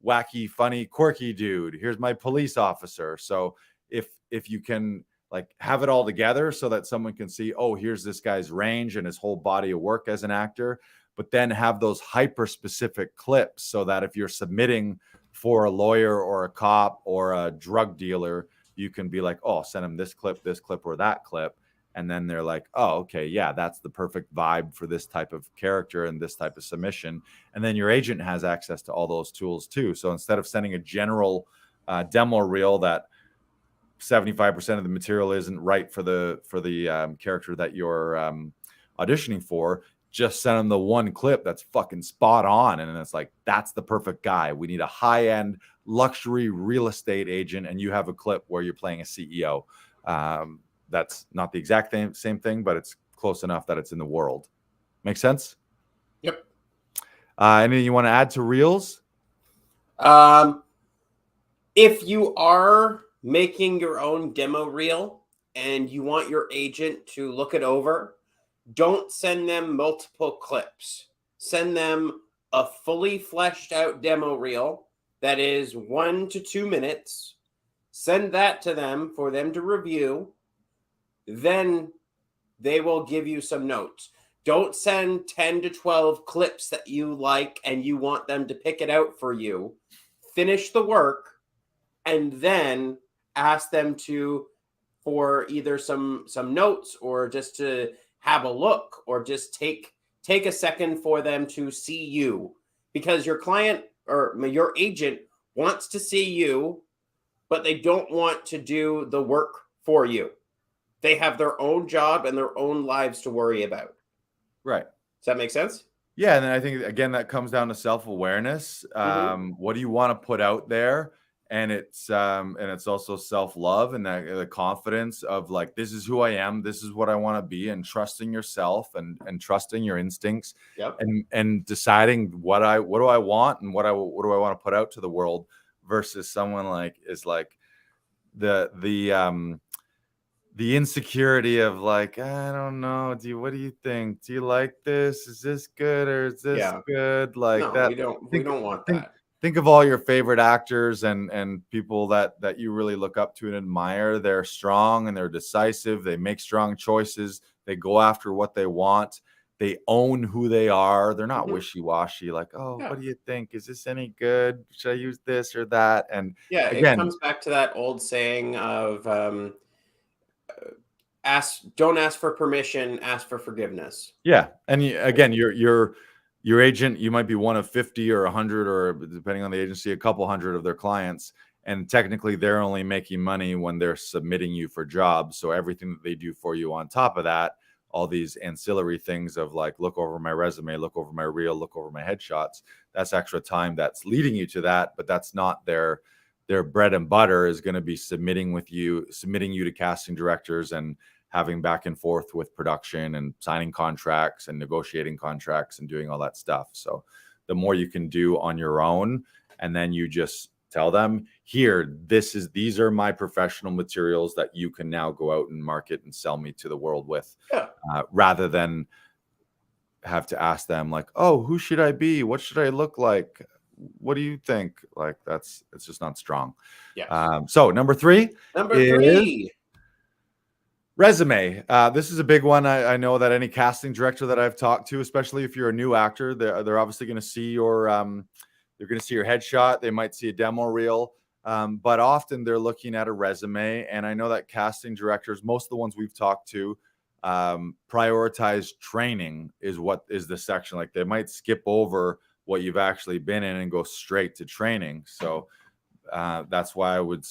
wacky, funny, quirky dude. Here's my police officer. So if you can like have it all together so that someone can see, oh, here's this guy's range and his whole body of work as an actor, but then have those hyper specific clips so that if you're submitting for a lawyer or a cop or a drug dealer, you can be like, oh, send them this clip, or that clip. And then they're like, oh, okay, yeah, that's the perfect vibe for this type of character and this type of submission. And then your agent has access to all those tools too. So instead of sending a general demo reel that 75% of the material isn't right for the character that you're auditioning for, just send them the one clip that's fucking spot on. And it's like, that's the perfect guy. We need a high-end luxury real estate agent, and you have a clip where you're playing a CEO. That's not the exact same thing, but it's close enough that it's in the world. Make sense? Yep. Anything you want to add to reels? If you are making your own demo reel and you want your agent to look it over, don't send them multiple clips. Send them a fully fleshed out demo reel that is 1 to 2 minutes. Send that to them for them to review. Then they will give you some notes. Don't send 10 to 12 clips that you like and you want them to pick it out for you. Finish the work and then ask them for either some notes or just to have a look, or just take a second for them to see you, because your client or your agent wants to see you, but they don't want to do the work for you. They have their own job and their own lives to worry about. Right. Does that make sense? Yeah. And then I think, again, that comes down to self-awareness. What do you want to put out there? And it's also self-love and the confidence of like, this is who I am. This is what I want to be, and trusting yourself and trusting your instincts. Yep. And deciding what do I want and what do I want to put out to the world, versus someone like is like the insecurity of like, I don't know, what do you think? Do you like this? Is this good or is this good? Like no, that. We don't want that. Think of all your favorite actors and people that you really look up to and admire. They're strong and they're decisive. They make strong choices. They go after what they want. They own who they are. They're not wishy-washy, like, oh, what do you think? Is this any good? Should I use this or that? And again, it comes back to that old saying of don't ask for permission, ask for forgiveness. Yeah. And again, your agent, you might be one of 50 or 100, or depending on the agency, a couple hundred of their clients. And technically they're only making money when they're submitting you for jobs. So everything that they do for you on top of that, all these ancillary things of like, look over my resume, look over my reel, look over my headshots, that's extra time that's leading you to that. But that's not their bread and butter, is going to be submitting you to casting directors and having back and forth with production and signing contracts and negotiating contracts and doing all that stuff. So the more you can do on your own, and then you just tell them, here, these are my professional materials that you can now go out and market and sell me to the world with, rather than have to ask them like, oh, who should I be? What should I look like? What do you think? Like, it's just not strong. Yeah. So number three. Resume. This is a big one. I know that any casting director that I've talked to, especially if you're a new actor, they're obviously going to see your headshot. They might see a demo reel, but often they're looking at a resume. And I know that casting directors, most of the ones we've talked to, prioritize training is what is the section. Like they might skip over what you've actually been in and go straight to training. So that's why I would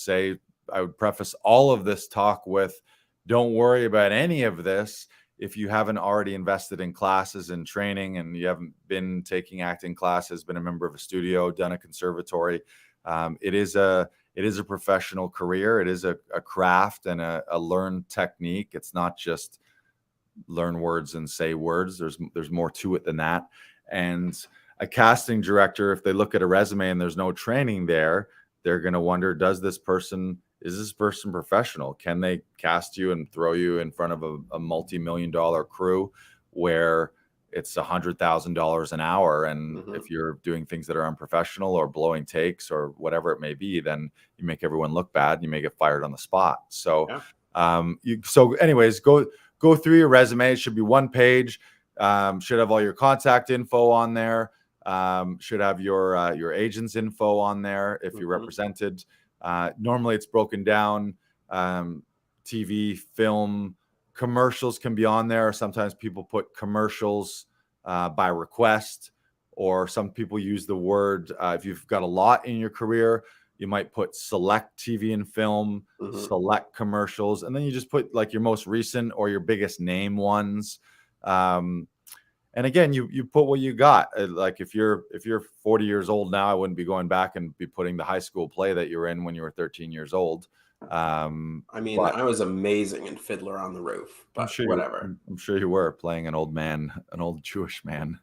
preface all of this talk with, don't worry about any of this if you haven't already invested in classes and training, and you haven't been taking acting classes, been a member of a studio, done a conservatory. It is a professional career. It is a craft and a learned technique. It's not just learn words and say words. There's more to it than that. And a casting director, if they look at a resume and there's no training there, they're going to wonder, is this person professional? Can they cast you and throw you in front of a multi-million-dollar crew where it's $100,000 an hour? And if you're doing things that are unprofessional or blowing takes or whatever it may be, then you make everyone look bad. You may get fired on the spot. So, anyways, go through your resume. It should be one page. Should have all your contact info on there. Should have your agent's info on there if you're represented. Normally it's broken down. TV, film, commercials can be on there. Sometimes people put commercials by request, or some people use the word, if you've got a lot in your career, you might put select TV and film, select commercials, and then you just put like your most recent or your biggest name ones. And again, you put what you got. Like if you're 40 years old now, I wouldn't be going back and be putting the high school play that you were in when you were 13 years old. I was amazing in Fiddler on the Roof, but whatever. I'm sure you were playing an old man, an old Jewish man.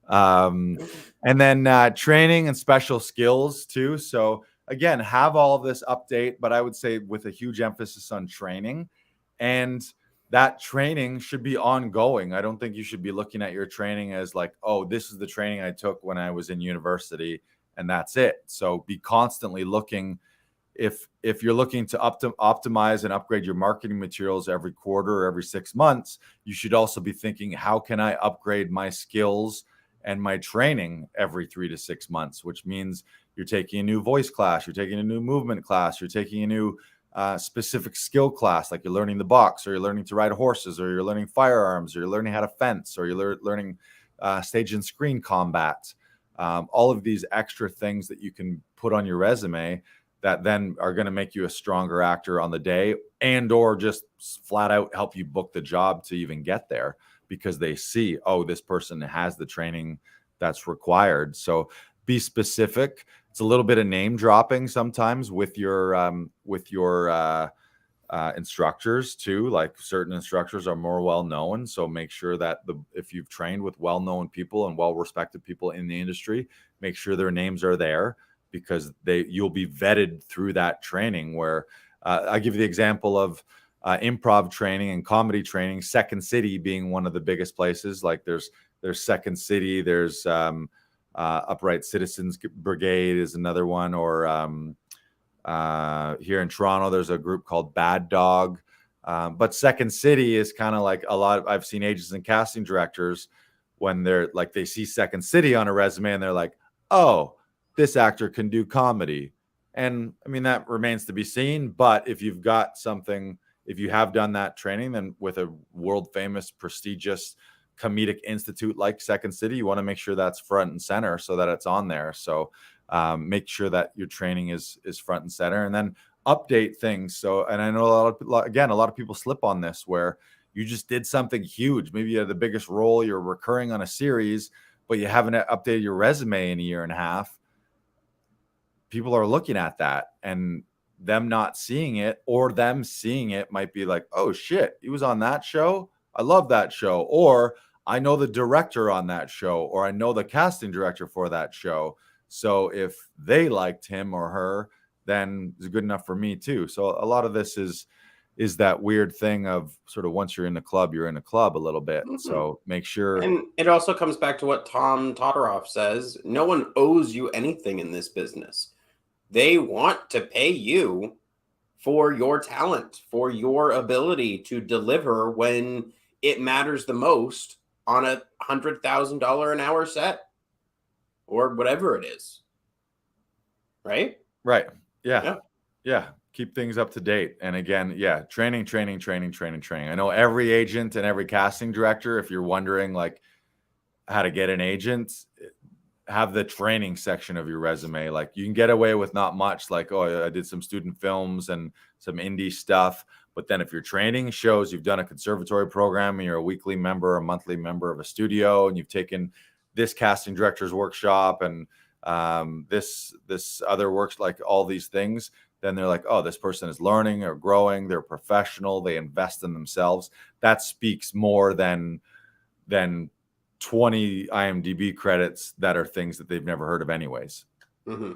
And then training and special skills too. So again, have all of this update, but I would say with a huge emphasis on training, and that training should be ongoing. I don't think you should be looking at your training as like, oh, this is the training I took when I was in university and that's it. So be constantly looking. If you're looking to optimize and upgrade your marketing materials every quarter or every 6 months, you should also be thinking, how can I upgrade my skills and my training every 3 to 6 months, which means you're taking a new voice class, you're taking a new movement class, you're taking a new specific skill class, like you're learning the box, or you're learning to ride horses, or you're learning firearms, or you're learning how to fence, or you're learning stage and screen combat. All of these extra things that you can put on your resume that then are going to make you a stronger actor on the day, and or just flat out help you book the job to even get there, because they see, oh, this person has the training that's required. So be specific. It's a little bit of name dropping sometimes with your instructors too. Like certain instructors are more well known, so make sure that if you've trained with well-known people and well-respected people in the industry, make sure their names are there, because you'll be vetted through that training. Where I give you the example of improv training and comedy training, Second City being one of the biggest places. Like there's Second City, there's Upright Citizens Brigade is another one, or here in Toronto there's a group called Bad Dog. But Second City is kind of like I've seen agents and casting directors, when they're like, they see Second City on a resume and they're like, oh, this actor can do comedy. And I mean, that remains to be seen. But if you've got something, if you have done that training, then with a world famous, prestigious comedic institute like Second City, you want to make sure that's front and center so that it's on there. So make sure that your training is front and center, and then update things. So, and I know a lot of people slip on this, where you just did something huge. Maybe you had the biggest role, you're recurring on a series, but you haven't updated your resume in a year and a half. People are looking at that, and them not seeing it, or them seeing it, might be like, oh shit, he was on that show. I love that show. Or I know the director on that show, or I know the casting director for that show. So if they liked him or her, then it's good enough for me too. So a lot of this is that weird thing of sort of, once you're in the club, you're in a club a little bit. So make sure. And it also comes back to what Tom Todoroff says. No one owes you anything in this business. They want to pay you for your talent, for your ability to deliver when it matters the most on a $100,000 an hour set, or whatever it is. Right? Right. Yeah. Keep things up to date. And again, training. I know every agent and every casting director, if you're wondering, like, how to get an agent, have the training section of your resume. Like you can get away with not much, like, oh, I did some student films and some indie stuff. But then if your training shows you've done a conservatory program and you're a weekly member, a monthly member of a studio, and you've taken this casting director's workshop and this other works, like all these things, then they're like, oh, this person is learning or growing, they're professional, they invest in themselves. That speaks more than 20 IMDb credits that are things that they've never heard of anyways. Mm-hmm.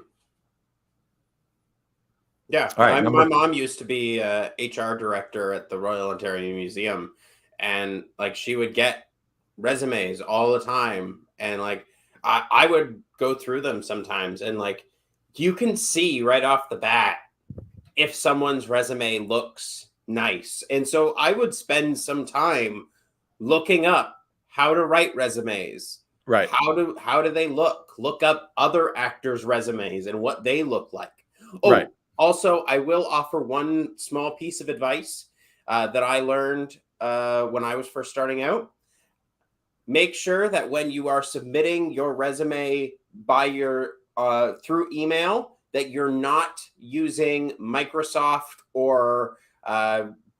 Yeah. All right, my mom used to be a HR director at the Royal Ontario Museum, and like she would get resumes all the time, and like I would go through them sometimes, and like you can see right off the bat if someone's resume looks nice. And so I would spend some time looking up how to write resumes. Right. How do they look? Look up other actors' resumes and what they look like. Oh, right. Also, I will offer one small piece of advice that I learned when I was first starting out. Make sure that when you are submitting your resume by your through email, that you're not using Microsoft or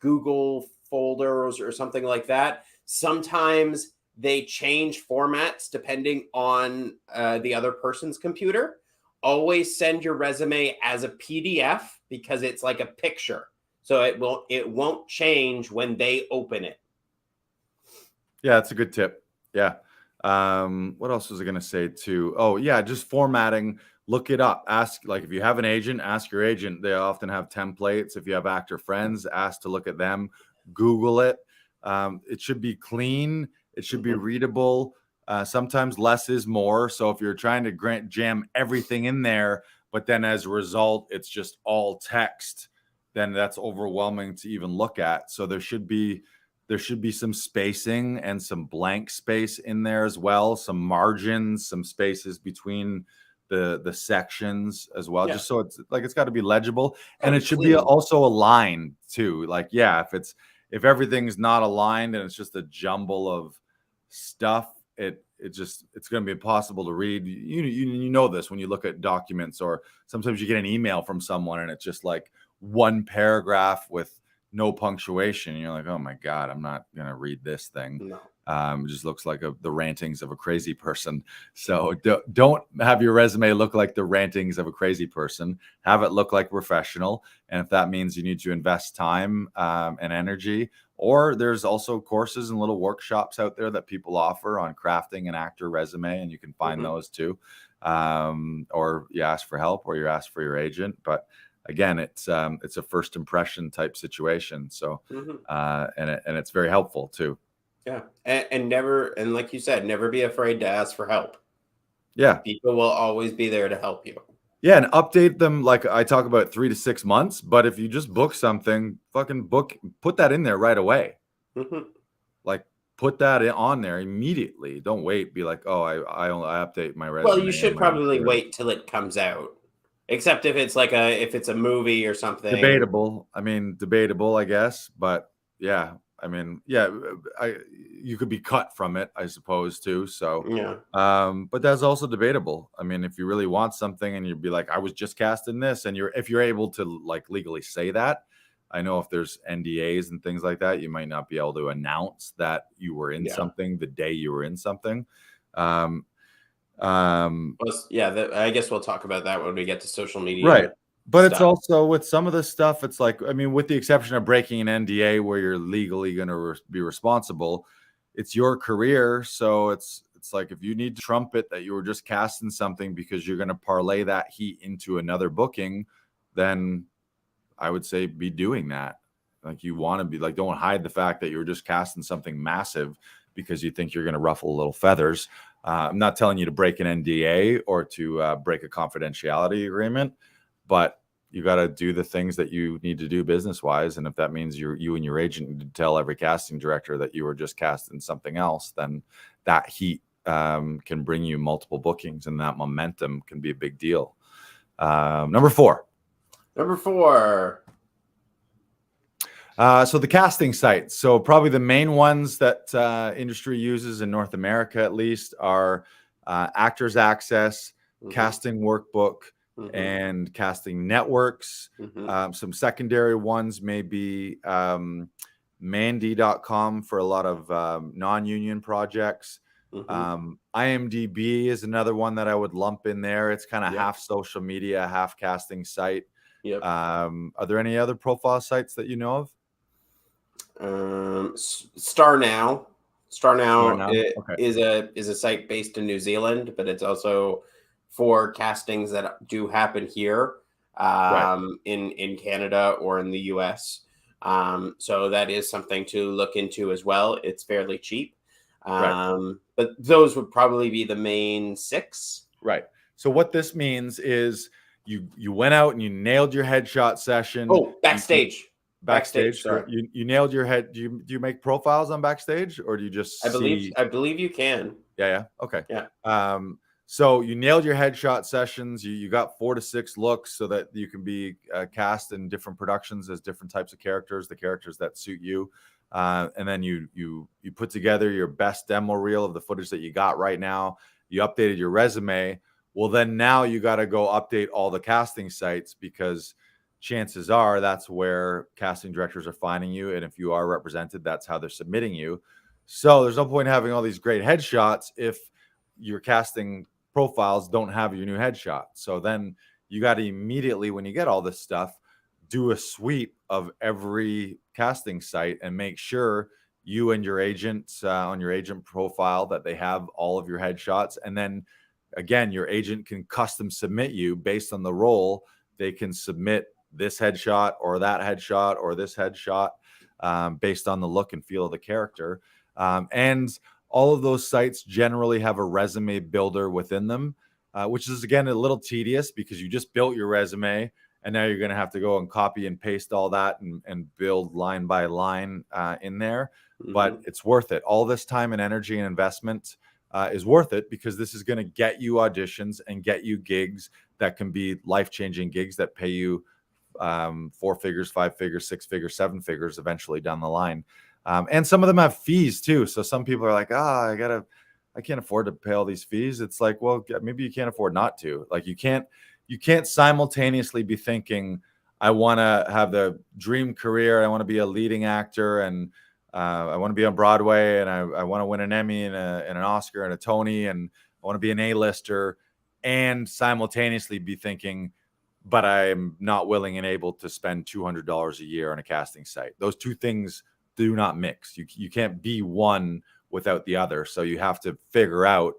Google folders or something like that. Sometimes they change formats depending on the other person's computer. Always send your resume as a PDF because it's like a picture. So it won't change when they open it. Yeah, that's a good tip. Yeah. What else was I going to say too? Oh, yeah, just formatting. Look it up. Ask, like, if you have an agent, ask your agent. They often have templates. If you have actor friends, ask to look at them. Google it. It should be clean. It should be readable. Sometimes less is more. So if you're trying to jam everything in there, but then as a result, it's just all text, then that's overwhelming to even look at. So there should be some spacing and some blank space in there as well, some margins, some spaces between the sections as well, just so it's like, it's got to be legible, and it should be also aligned too. Like, yeah, if everything's not aligned and it's just a jumble of stuff, it's going to be impossible to read. You know this when you look at documents, or sometimes you get an email from someone and it's just like one paragraph with no punctuation. You're like, oh my God, I'm not going to read this thing. No. It just looks like the rantings of a crazy person. So don't have your resume look like the rantings of a crazy person. Have it look like professional. And if that means you need to invest time and energy, or there's also courses and little workshops out there that people offer on crafting an actor resume, and you can find those too. Or you ask for help, or you ask for your agent. But again, it's a first impression type situation. So and it's very helpful too. Yeah. And like you said, never be afraid to ask for help. Yeah. People will always be there to help you. Yeah. And update them. Like I talk about 3 to 6 months, but if you just book something, put that in there right away. Like put that on there immediately. Don't wait. Be like, oh, I update my resume. Well, you should probably wait till it comes out. Except if it's if it's a movie or something. Debatable, I guess. But yeah, you could be cut from it, I suppose, too. So yeah. But that's also debatable. I mean, if you really want something and you'd be like, I was just cast in this, and if you're able to like legally say that. I know if there's NDAs and things like that, you might not be able to announce that you were in something the day you were in something. I guess we'll talk about that when we get to social media. Right. But it's also with some of this stuff, it's like, with the exception of breaking an NDA where you're legally going to be responsible, it's your career. So it's like, if you need to trumpet that you were just cast in something because you're going to parlay that heat into another booking, then I would say be doing that. Like, you want to be like, don't hide the fact that you were just cast in something massive because you think you're going to ruffle little feathers. I'm not telling you to break an NDA or to break a confidentiality agreement, but you got to do the things that you need to do business-wise. And if that means you and your agent need to tell every casting director that you were just cast in something else, then that heat can bring you multiple bookings, and that momentum can be a big deal. Number four. So the casting sites. So probably the main ones that industry uses in North America, at least, are Actors Access, Casting Workbook, and Casting Networks. Some secondary ones may be Mandy.com for a lot of non-union projects. IMDb is another one that I would lump in there. It's kind of half social media, half casting site. Are there any other profile sites that you know of? Star Now Okay. is a site based in New Zealand, but it's also for castings that do happen here in Canada or in the US. So that is something to look into as well. It's fairly cheap. But those would probably be the main 6. Right. So what this means is you went out and you nailed your headshot session. Oh, Backstage. Backstage. Sorry. You nailed your head. Do you make profiles on Backstage, or do you just I believe you can. Yeah. Okay. Yeah. So you nailed your headshot sessions. You got 4 to 6 looks so that you can be cast in different productions as different types of characters, the characters that suit you. And then you put together your best demo reel of the footage that you got right now. You updated your resume. Well, then now you got to go update all the casting sites, because chances are that's where casting directors are finding you. And if you are represented, that's how they're submitting you. So there's no point in having all these great headshots if your casting profiles don't have your new headshot. So then you got to immediately, when you get all this stuff, do a sweep of every casting site and make sure you and your agent on your agent profile that they have all of your headshots. And then again, your agent can custom submit you based on the role. They can submit this headshot or that headshot or this headshot based on the look and feel of the character. And all of those sites generally have a resume builder within them, which is, again, a little tedious because you just built your resume and now you're going to have to go and copy and paste all that and build line by line in there. But it's worth it. All this time and energy and investment is worth it, because this is going to get you auditions and get you gigs that can be life-changing gigs that pay you 4 figures, 5 figures, 6 figures, 7 figures eventually down the line. And some of them have fees too. So some people are like, I can't afford to pay all these fees. It's like, well, maybe you can't afford not to. Like you can't simultaneously be thinking, I want to have the dream career. I want to be a leading actor, and I want to be on Broadway, and I want to win an Emmy and an Oscar and a Tony, and I want to be an A-lister, and simultaneously be thinking, but I'm not willing and able to spend $200 a year on a casting site. Those two things do not mix. You can't be one without the other. So you have to figure out,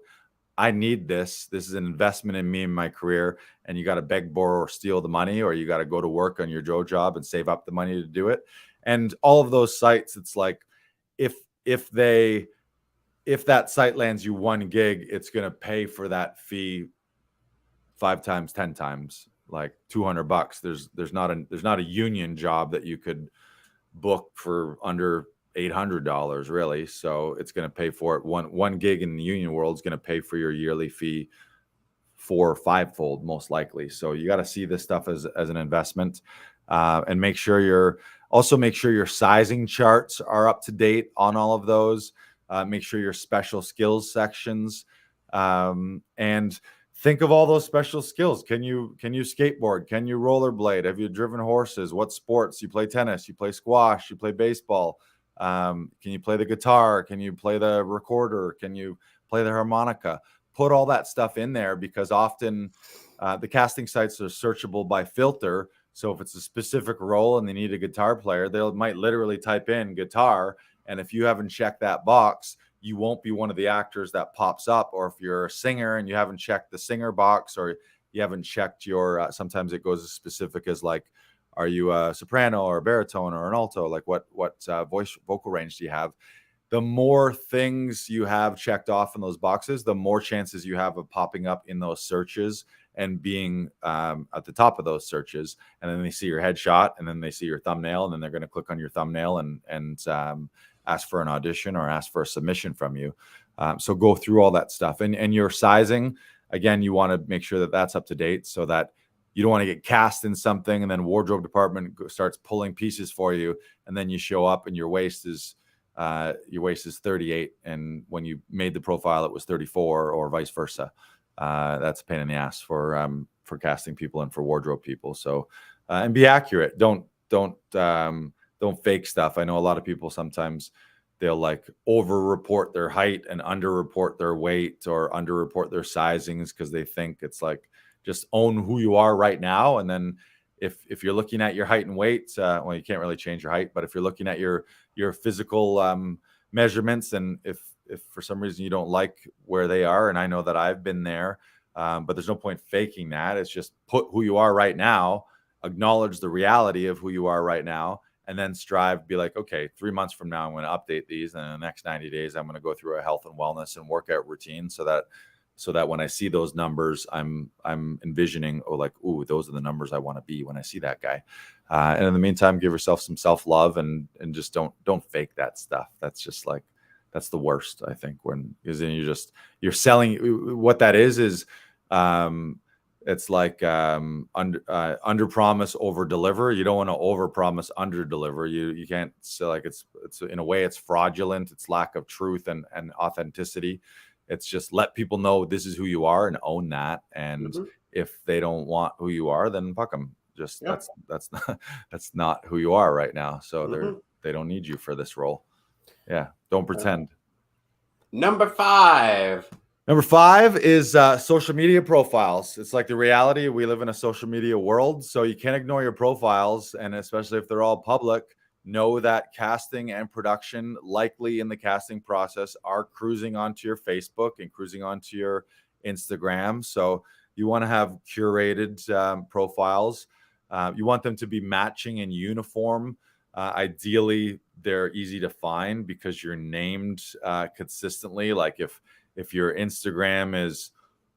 I need this. This is an investment in me and my career. And you got to beg, borrow, or steal the money, or you got to go to work on your job and save up the money to do it. And all of those sites, it's like, if that site lands you 1 gig, it's going to pay for that fee 5 times, 10 times, like $200. There's not a union job that you could book for under $800 really. So it's going to pay for it. One gig in the union world is going to pay for your yearly fee 4 or 5-fold most likely. So you got to see this stuff as an investment, and make sure your sizing charts are up to date on all of those. Make sure your special skills sections, and think of all those special skills. Can you skateboard? Can you rollerblade? Have you driven horses? What sports? You play tennis? You play squash? You play baseball? Can you play the guitar? Can you play the recorder? Can you play the harmonica? Put all that stuff in there, because often the casting sites are searchable by filter. So if it's a specific role and they need a guitar player, they might literally type in guitar. And if you haven't checked that box, you won't be one of the actors that pops up. Or if you're a singer and you haven't checked the singer box, or you haven't checked your, sometimes it goes as specific as like, are you a soprano or a baritone or an alto? Like what vocal range do you have? The more things you have checked off in those boxes, the more chances you have of popping up in those searches and being at the top of those searches. And then they see your headshot, and then they see your thumbnail, and then they're going to click on your thumbnail and ask for an audition or ask for a submission from you. So go through all that stuff. And your sizing, again, you want to make sure that that's up to date, so that you don't want to get cast in something and then wardrobe department starts pulling pieces for you, and then you show up and your waist is 38, and when you made the profile it was 34, or vice versa. That's a pain in the ass for casting people and for wardrobe people. So and be accurate. Don't fake stuff. I know a lot of people sometimes they'll like over report their height and under report their weight, or under report their sizings, because they think it's like, just own who you are right now. And then if you're looking at your height and weight, well, you can't really change your height, but if you're looking at your physical measurements, and if for some reason you don't like where they are, and I know that I've been there, but there's no point faking that. It's just put who you are right now, acknowledge the reality of who you are right now, and then strive, be like, okay, 3 months from now, I'm going to update these. And in the next 90 days, I'm going to go through a health and wellness and workout routine so that when I see those numbers, I'm envisioning, oh, like, ooh, those are the numbers I want to be when I see that guy. And in the meantime, give yourself some self-love and just don't fake that stuff. That's just like, that's the worst, I think, because then you're selling. What that is it's like under promise, over deliver. You don't want to over promise, under deliver. You can't. So like it's in a way it's fraudulent. It's lack of truth and authenticity. It's just let people know this is who you are and own that. And if they don't want who you are, then fuck them. Just that's not who you are right now. So they don't need you for this role. Yeah, don't pretend. Number 5. Number 5 is social media profiles. It's like the reality. We live in a social media world, so you can't ignore your profiles, and especially if they're all public. Know that casting and production, likely in the casting process, are cruising onto your Facebook and cruising onto your Instagram. So you want to have curated profiles. You want them to be matching in uniform. Ideally, they're easy to find because you're named consistently. Like if your Instagram is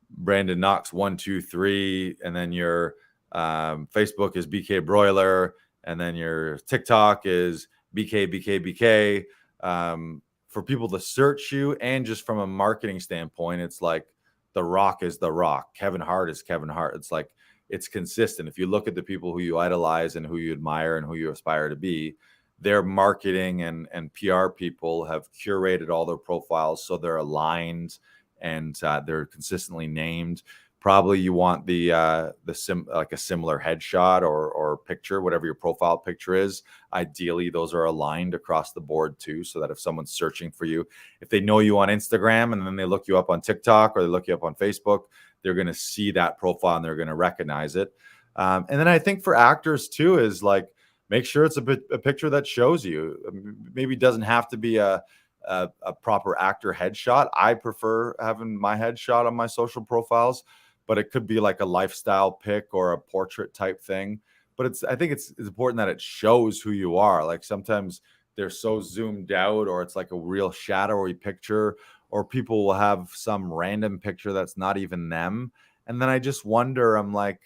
Brandon Knox 123, and then your Facebook is BK Broiler, and then your TikTok is BK. For people to search you, and just from a marketing standpoint, it's like The Rock is The Rock, Kevin Hart is Kevin Hart. It's like, it's consistent. If you look at the people who you idolize and who you admire and who you aspire to be, their marketing and PR people have curated all their profiles so they're aligned and they're consistently named. Probably you want like a similar headshot or picture, whatever your profile picture is. Ideally, those are aligned across the board too, so that if someone's searching for you, if they know you on Instagram and then they look you up on TikTok or they look you up on Facebook, they're going to see that profile and they're going to recognize it. And then I think for actors too is like, make sure it's a picture that shows you. Maybe it doesn't have to be a proper actor headshot. I prefer having my headshot on my social profiles, but it could be like a lifestyle pic or a portrait type thing. But I think it's important that it shows who you are. Like sometimes they're so zoomed out, or it's like a real shadowy picture, or people will have some random picture that's not even them. And then I just wonder, I'm like,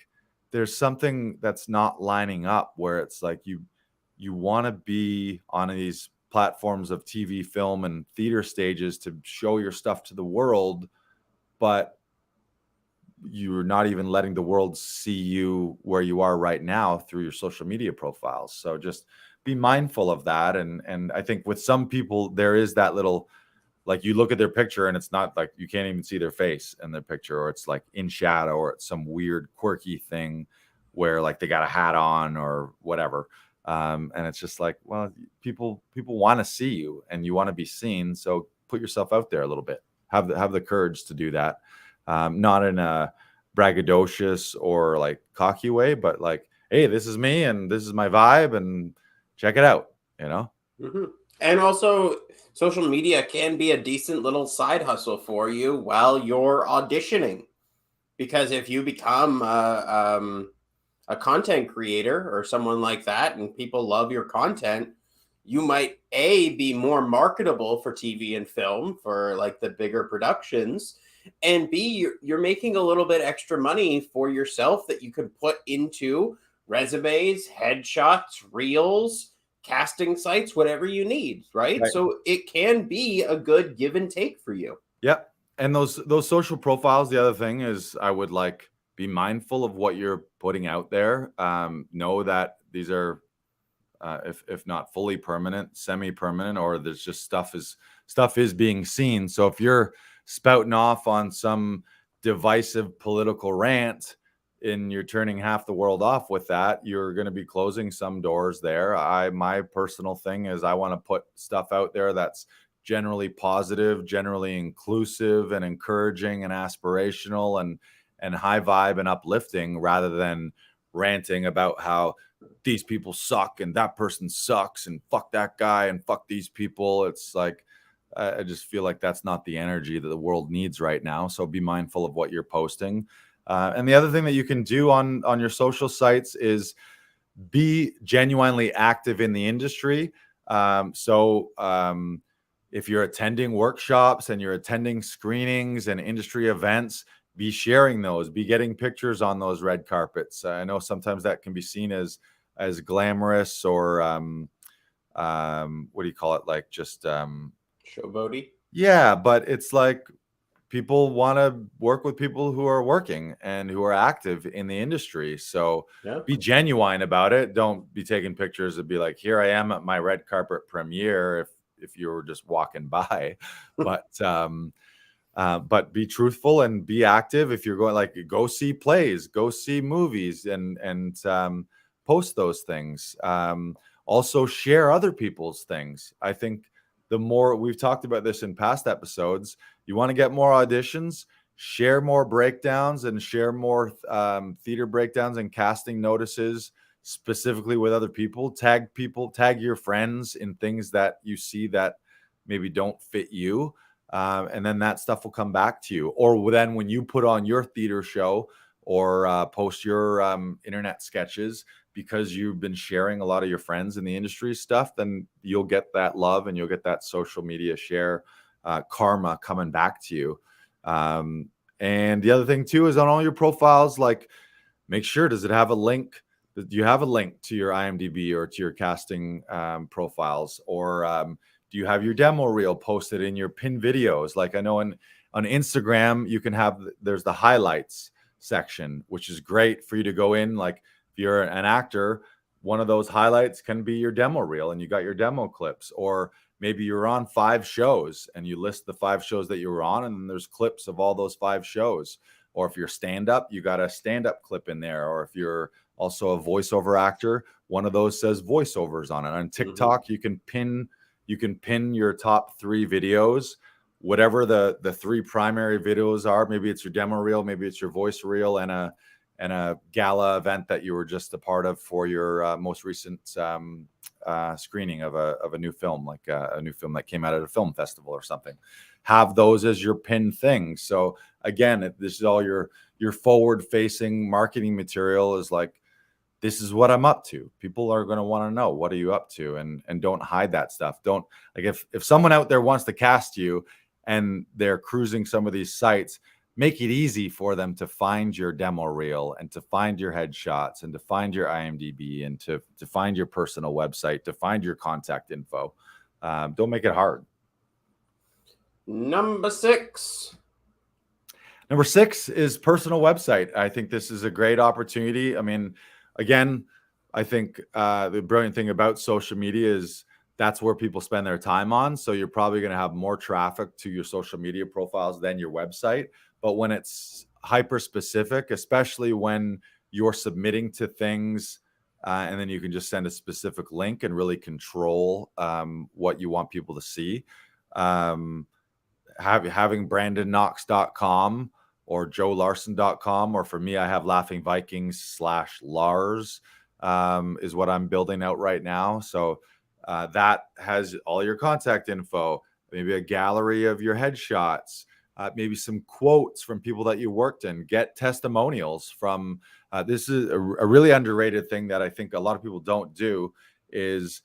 there's something that's not lining up, where it's like you want to be on these platforms of TV, film, and theater stages to show your stuff to the world, but you're not even letting the world see you where you are right now through your social media profiles. So just be mindful of that. And I think with some people, there is that little, like, you look at their picture and it's not like, you can't even see their face in their picture, or it's like in shadow, or it's some weird quirky thing where like they got a hat on or whatever. And it's just like, well, people want to see you and you want to be seen. So put yourself out there a little bit, have the courage to do that. Not in a braggadocious or like cocky way, but like, hey, this is me and this is my vibe and check it out, you know? And also, social media can be a decent little side hustle for you while you're auditioning. Because if you become a content creator or someone like that and people love your content, you might be more marketable for TV and film, for like the bigger productions, and B, you're making a little bit extra money for yourself that you can put into resumes, headshots, reels, casting sites, whatever you need, right? So it can be a good give and take for you. Yep. And those social profiles, the other thing is, I would like be mindful of what you're putting out there. Know that these are, if not fully permanent, semi-permanent, or there's just stuff is being seen. So if you're spouting off on some divisive political rant and you're turning half the world off with that, you're going to be closing some doors there. My personal thing is I want to put stuff out there that's generally positive, generally inclusive and encouraging and aspirational and high vibe and uplifting, rather than ranting about how these people suck and that person sucks and fuck that guy and fuck these people. It's like, I just feel like that's not the energy that the world needs right now. So be mindful of what you're posting. And the other thing that you can do on your social sites is be genuinely active in the industry. If you're attending workshops and you're attending screenings and industry events, be sharing those, be getting pictures on those red carpets. I know sometimes that can be seen as glamorous or what do you call it? Like just showboaty. Yeah, but it's like people want to work with people who are working and who are active in the industry. So be genuine about it. Don't be taking pictures and be like, here I am at my red carpet premiere if you were just walking by. But be truthful and be active. If you're going, like, go see plays, go see movies, and post those things. Also share other people's things. I think the more, we've talked about this in past episodes, you want to get more auditions, share more breakdowns and share more theater breakdowns and casting notices specifically with other people. Tag your friends in things that you see that maybe don't fit you. And then that stuff will come back to you. Or then when you put on your theater show or post your internet sketches, because you've been sharing a lot of your friends in the industry stuff, then you'll get that love and you'll get that social media share karma coming back to you. And the other thing too is on all your profiles, like, make sure, does it have a link? Do you have a link to your IMDb or to your casting profiles? Or do you have your demo reel posted in your pin videos? Like, I know on Instagram, you can have, there's the highlights section, which is great for you to go in. Like, if you're an actor, one of those highlights can be your demo reel and you got your demo clips. Or maybe you're on 5 shows and you list the 5 shows that you were on, and then there's clips of all those 5 shows. Or if you're stand-up, you got a stand-up clip in there. Or if you're also a voiceover actor, one of those says voiceovers on it. On TikTok, you can pin your top 3 videos, whatever the 3 primary videos are. Maybe it's your demo reel, maybe it's your voice reel, and a gala event that you were just a part of for your most recent screening of a new film, like a new film that came out at a film festival or something. Have those as your pin things. So again, this is all your forward-facing marketing material. Is like, this is what I'm up to. People are going to want to know, what are you up to? And don't hide that stuff. Don't, like, if someone out there wants to cast you and they're cruising some of these sites, make it easy for them to find your demo reel and to find your headshots and to find your IMDb and to find your personal website, to find your contact info. Don't make it hard. Number 6 is personal website. I think this is a great opportunity. I mean, again, I think the brilliant thing about social media is that's where people spend their time on. So you're probably going to have more traffic to your social media profiles than your website. But when it's hyper specific, especially when you're submitting to things, and then you can just send a specific link and really control what you want people to see. Having BrandonKnox.com or JoeLarson.com, or for me, I have Laughing Vikings /Lars is what I'm building out right now. So that has all your contact info, maybe a gallery of your headshots, maybe some quotes from people that you worked in. Get testimonials from, this is a really underrated thing that I think a lot of people don't do, is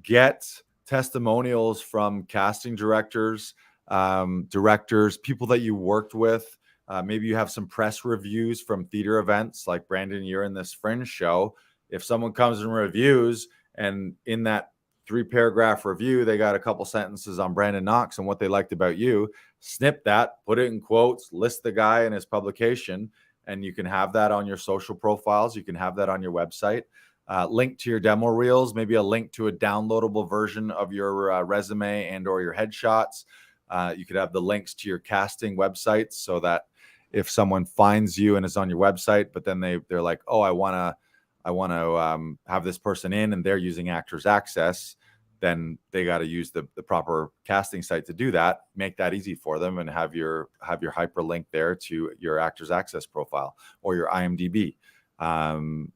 get testimonials from casting directors, people that you worked with. Maybe you have some press reviews from theater events, like Brandon, you're in this Fringe show. If someone comes and reviews, and in that 3-paragraph review, they got a couple sentences on Brandon Knox and what they liked about you, snip that, put it in quotes, list the guy and his publication, and you can have that on your social profiles. You can have that on your website. Link to your demo reels, maybe a link to a downloadable version of your resume and or your headshots. You could have the links to your casting websites so that if someone finds you and is on your website, but then they're like, oh, I want to have this person in, and they're using Actors Access, then they got to use the proper casting site to do that. Make that easy for them, and have your hyperlink there to your Actors Access profile or your IMDb. And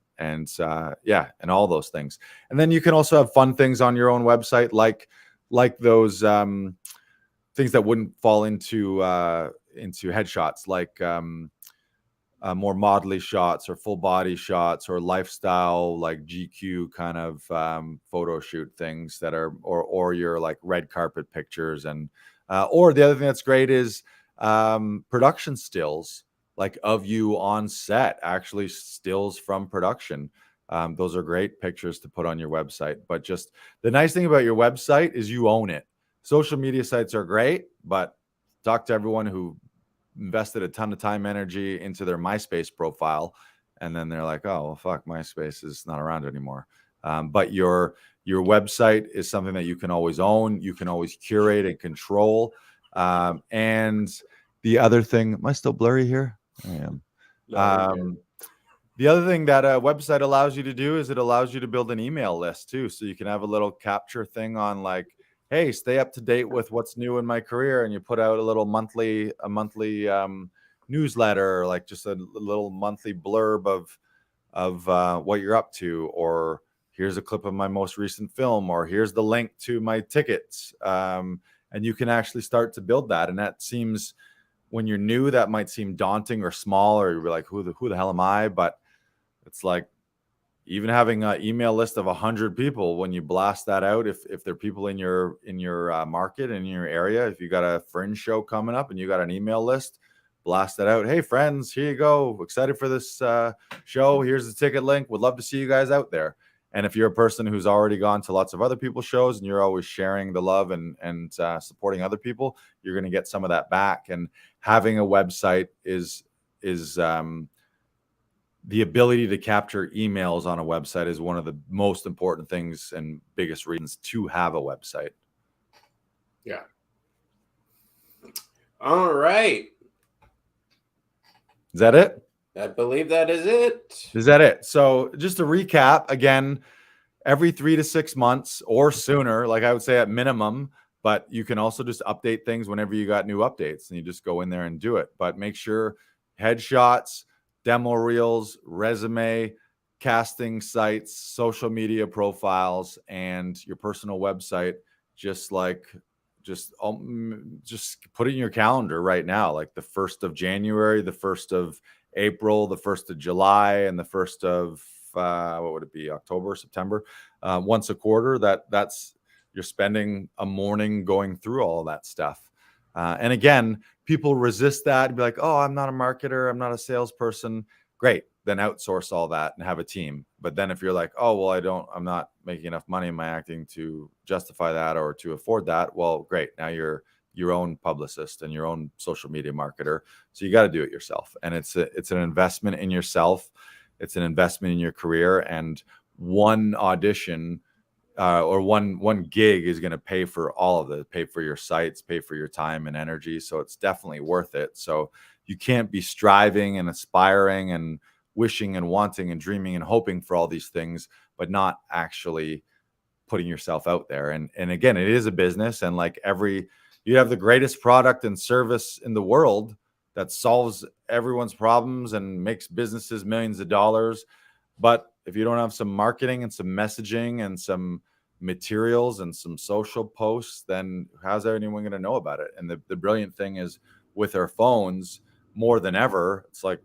all those things. And then you can also have fun things on your own website, like those things that wouldn't fall into headshots, like more modelly shots or full body shots or lifestyle, like GQ kind of photo shoot things that are, or your like red carpet pictures. And or the other thing that's great is production stills, like of you on set, actually stills from production. Those are great pictures to put on your website. But just the nice thing about your website is you own it. Social media sites are great, but talk to everyone who invested a ton of time, energy into their MySpace profile, and then they're like, oh, well, fuck, MySpace is not around anymore. But your website is something that you can always own. You can always curate and control. And the other thing, am I still blurry here? I am. The other thing that a website allows you to do is it allows you to build an email list too. So you can have a little capture thing on like, hey, stay up to date with what's new in my career. And you put out a little monthly newsletter, like just a little monthly blurb of what you're up to, or here's a clip of my most recent film, or here's the link to my tickets. And you can actually start to build that. And that seems, when you're new, that might seem daunting or small, or you're like, who the hell am I? But it's like, even having an email list of 100 people, when you blast that out, if there are people in your market, in your area, if you got a fringe show coming up and you got an email list, blast that out. Hey friends, here you go. Excited for this show. Here's the ticket link. Would love to see you guys out there. And if you're a person who's already gone to lots of other people's shows and you're always sharing the love and supporting other people, you're going to get some of that back. And having a website is the ability to capture emails on a website is one of the most important things and biggest reasons to have a website. Yeah. All right. Is that it? I believe that is it. Is that it? So just to recap, again, every 3 to 6 months or sooner, like I would say at minimum, but you can also just update things whenever you got new updates and you just go in there and do it. But make sure headshots, demo reels, resume, casting sites, social media profiles, and your personal website, just put it in your calendar right now, like the 1st of January, the 1st of April, the 1st of July, and the 1st of what would it be, October, September, once a quarter. That's you're spending a morning going through all of that stuff. And again, people resist that and be like, oh, I'm not a marketer, I'm not a salesperson. Great. Then outsource all that and have a team. But then if you're like, oh, well, I'm not making enough money in my acting to justify that or to afford that. Well, great. Now you're your own publicist and your own social media marketer. So you got to do it yourself. And it's an investment in yourself. It's an investment in your career. And one audition or one gig is going to pay for all of it, pay for your sites, pay for your time and energy. So it's definitely worth it. So you can't be striving and aspiring and wishing and wanting and dreaming and hoping for all these things, but not actually putting yourself out there. And again, it is a business, and like you have the greatest product and service in the world that solves everyone's problems and makes businesses millions of dollars. But if you don't have some marketing and some messaging and some materials and some social posts, then how's anyone going to know about it? And the brilliant thing is, with our phones more than ever, it's like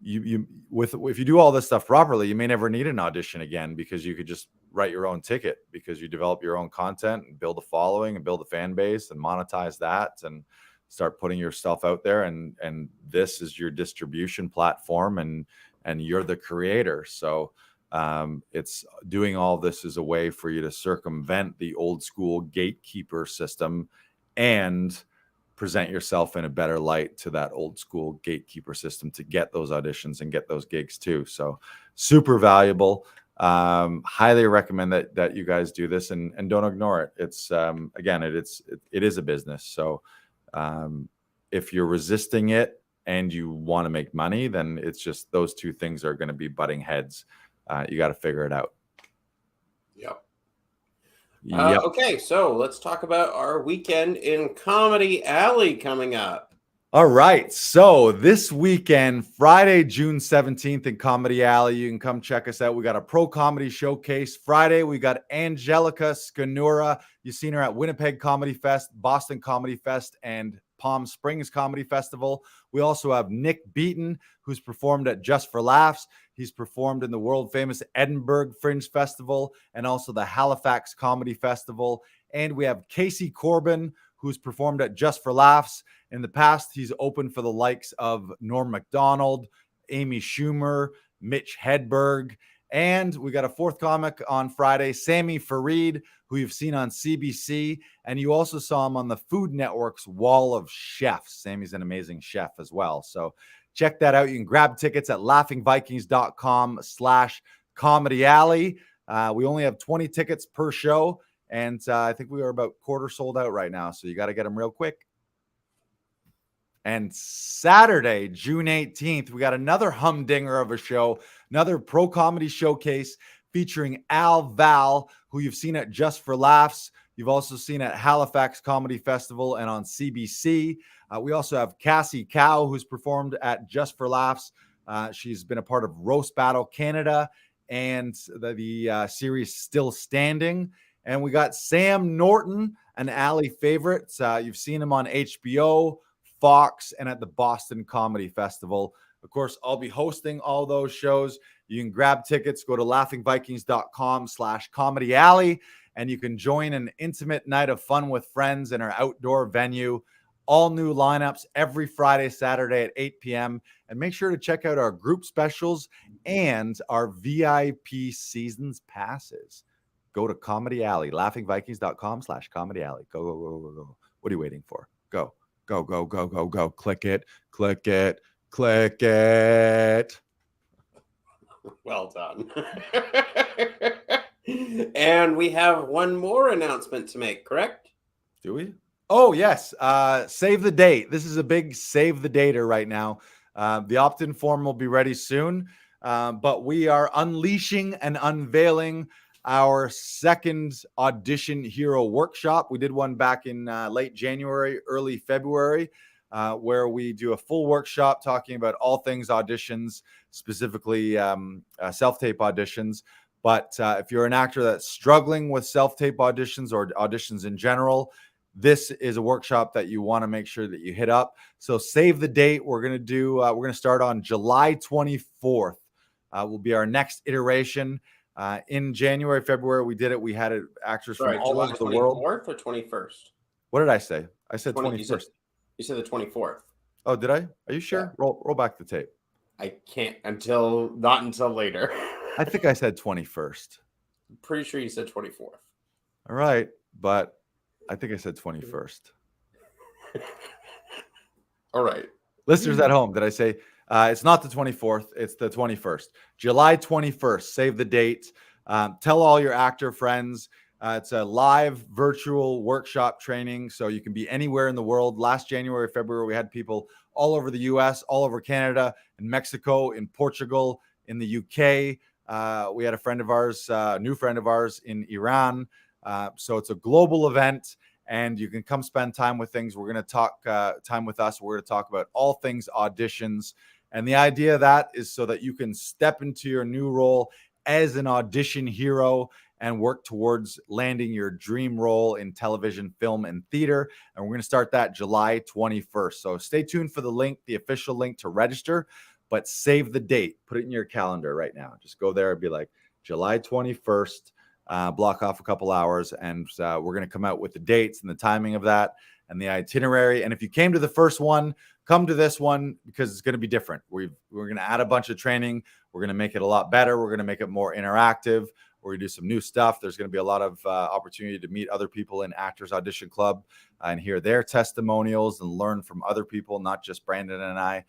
if you do all this stuff properly, you may never need an audition again, because you could just write your own ticket, because you develop your own content and build a following and build a fan base and monetize that and start putting yourself out there. And this is your distribution platform, and you're the creator. So it's doing all this as a way for you to circumvent the old school gatekeeper system and present yourself in a better light to that old school gatekeeper system to get those auditions and get those gigs too. So super valuable. Highly recommend that you guys do this and don't ignore it. It's again, it is a business. So if you're resisting it and you want to make money, then it's just those two things are going to be butting heads. You got to figure it out. Yep. Yep. Okay, so let's talk about our weekend in Comedy Alley coming up. All right. So this weekend, Friday, June 17th in Comedy Alley, you can come check us out. We got a pro comedy showcase. Friday, we got Angelica Scanura. You've seen her at Winnipeg Comedy Fest, Boston Comedy Fest, and Palm Springs Comedy Festival. We also have Nick Beaton, who's performed at Just for Laughs. He's performed in the world famous Edinburgh Fringe Festival and also the Halifax Comedy Festival. And we have Casey Corbin, who's performed at Just for Laughs. In the past, he's opened for the likes of Norm Macdonald, Amy Schumer, Mitch Hedberg. And we got a fourth comic on Friday, Sammy Fareed, who you've seen on CBC. And you also saw him on the Food Network's Wall of Chefs. Sammy's an amazing chef as well. So check that out. You can grab tickets at laughingvikings.com/comedy alley. We only have 20 tickets per show. And I think we are about quarter sold out right now. So you got to get them real quick. And Saturday, June 18th, we got another humdinger of a show, another pro comedy showcase featuring Al Val, who you've seen at Just for Laughs. You've also seen at Halifax Comedy Festival and on CBC. We also have Cassie Cow, who's performed at Just for Laughs. She's been a part of Roast Battle Canada and the series Still Standing. And we got Sam Norton, an Alley favorite. You've seen him on HBO, Fox, and at the Boston Comedy Festival. Of course, I'll be hosting all those shows. You can grab tickets, go to laughingvikings.com/comedy alley, and you can join an intimate night of fun with friends in our outdoor venue. All new lineups every Friday, Saturday at 8 p.m. And make sure to check out our group specials and our VIP seasons passes. Go to Comedy Alley, laughingvikings.com/comedy alley. Go, go, go, go, go. What are you waiting for? Go. Go, go, go, go, go. Click it, click it, click it. Well done. And we have one more announcement to make, correct? Do we? Oh, yes. Save the date. This is a big save the dater right now. The opt-in form will be ready soon, but we are unleashing and unveiling our second Audition Hero workshop. We did one back in late January, early February, where we do a full workshop talking about all things auditions, specifically self-tape auditions. But if you're an actor that's struggling with self-tape auditions or auditions in general, this is a workshop that you want to make sure that you hit up. So save the date. We're going to start on July 24th. Will be our next iteration. In January, February, we did it. We had actors from all over the world. 24th or 21st? What did I say? I said 21st. You said the 24th. Oh, did I? Are you sure? Yeah. Roll back the tape. I can't not until later. I think I said 21st. I'm pretty sure you said 24th. All right, but I think I said 21st. All right. Listeners at home, did I say it's not the 24th, it's the 21st. July 21st, save the date. Tell all your actor friends. It's a live virtual workshop training, so you can be anywhere in the world. Last January, February, we had people all over the US, all over Canada, in Mexico, in Portugal, in the UK. We had a friend of ours, a new friend of ours in Iran. So it's a global event, and you can come spend time with things. We're going to talk time with us. We're going to talk about all things auditions. And the idea of that is so that you can step into your new role as an audition hero and work towards landing your dream role in television, film, and theater. And we're going to start that July 21st. So stay tuned for the link, the official link to register, but save the date. Put it in your calendar right now. Just go there and be like, July 21st, block off a couple hours, and we're going to come out with the dates and the timing of that and the itinerary. And if you came to the first one, come to this one because it's going to be different. We're going to add a bunch of training. We're going to make it a lot better. We're going to make it more interactive. We're going to do some new stuff. There's going to be a lot of opportunity to meet other people in Actors Audition Club and hear their testimonials and learn from other people, not just Brandon and I.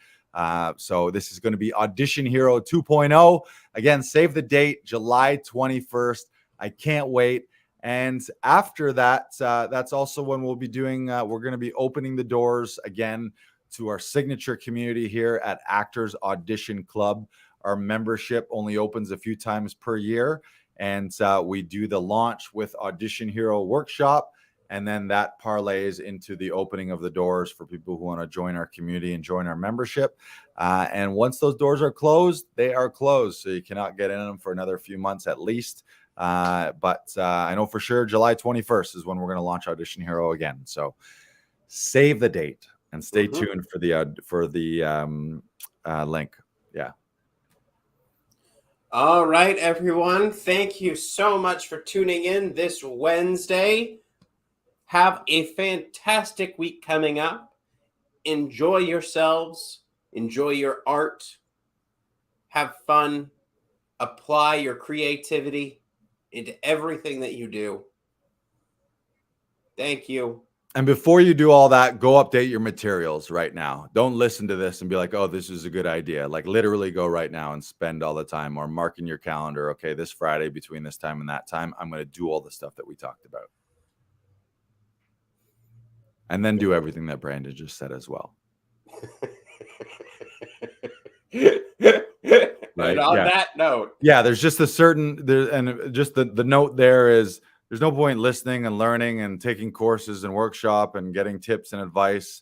So this is going to be Audition Hero 2.0. Again, save the date, July 21st. I can't wait. And after that, that's also when we'll be doing, we're going to be opening the doors again to our signature community here at Actors Audition Club. Our membership only opens a few times per year. And we do the launch with Audition Hero Workshop. And then that parlays into the opening of the doors for people who want to join our community and join our membership. And once those doors are closed, they are closed. So you cannot get in them for another few months at least. But I know for sure July 21st is when we're going to launch Audition Hero again. So save the date and stay tuned for the link. Yeah. All right, everyone. Thank you so much for tuning in this Wednesday. Have a fantastic week coming up. Enjoy yourselves. Enjoy your art. Have fun. Apply your creativity into everything that you do. Thank you. And before you do all that, go update your materials right now. Don't listen to this and be like, oh, this is a good idea. Like literally go right now and spend all the time or mark in your calendar. Okay, this Friday between this time and that time, I'm going to do all the stuff that we talked about. And then do everything that Brandon just said as well. Right. And on that note. Yeah, there's just a certain and just the note there is there's no point listening and learning and taking courses and workshop and getting tips and advice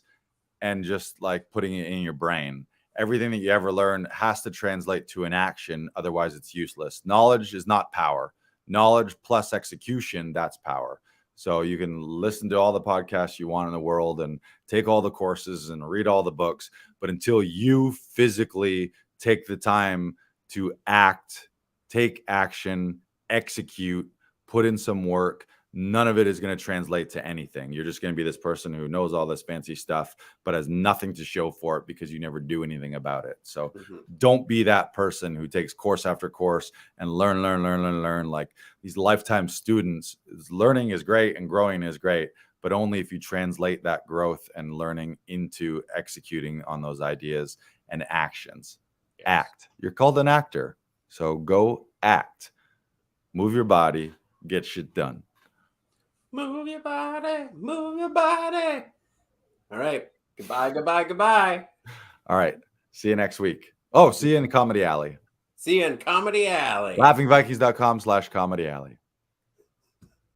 and just like putting it in your brain. Everything that you ever learn has to translate to an action. Otherwise, it's useless. Knowledge is not power. Knowledge plus execution, that's power. So you can listen to all the podcasts you want in the world and take all the courses and read all the books. But until you physically take the time to act, take action, execute, put in some work, none of it is going to translate to anything. You're just going to be this person who knows all this fancy stuff, but has nothing to show for it because you never do anything about it. So don't be that person who takes course after course and learn. Like these lifetime students, learning is great and growing is great, but only if you translate that growth and learning into executing on those ideas and actions. Yes. Act. You're called an actor. So go act. Move your body. Get shit done. Move your body. Move your body. All right. Goodbye. All right. See you next week. Oh, see you in Comedy Alley. See you in Comedy Alley. LaughingVikings.com/Comedy Alley.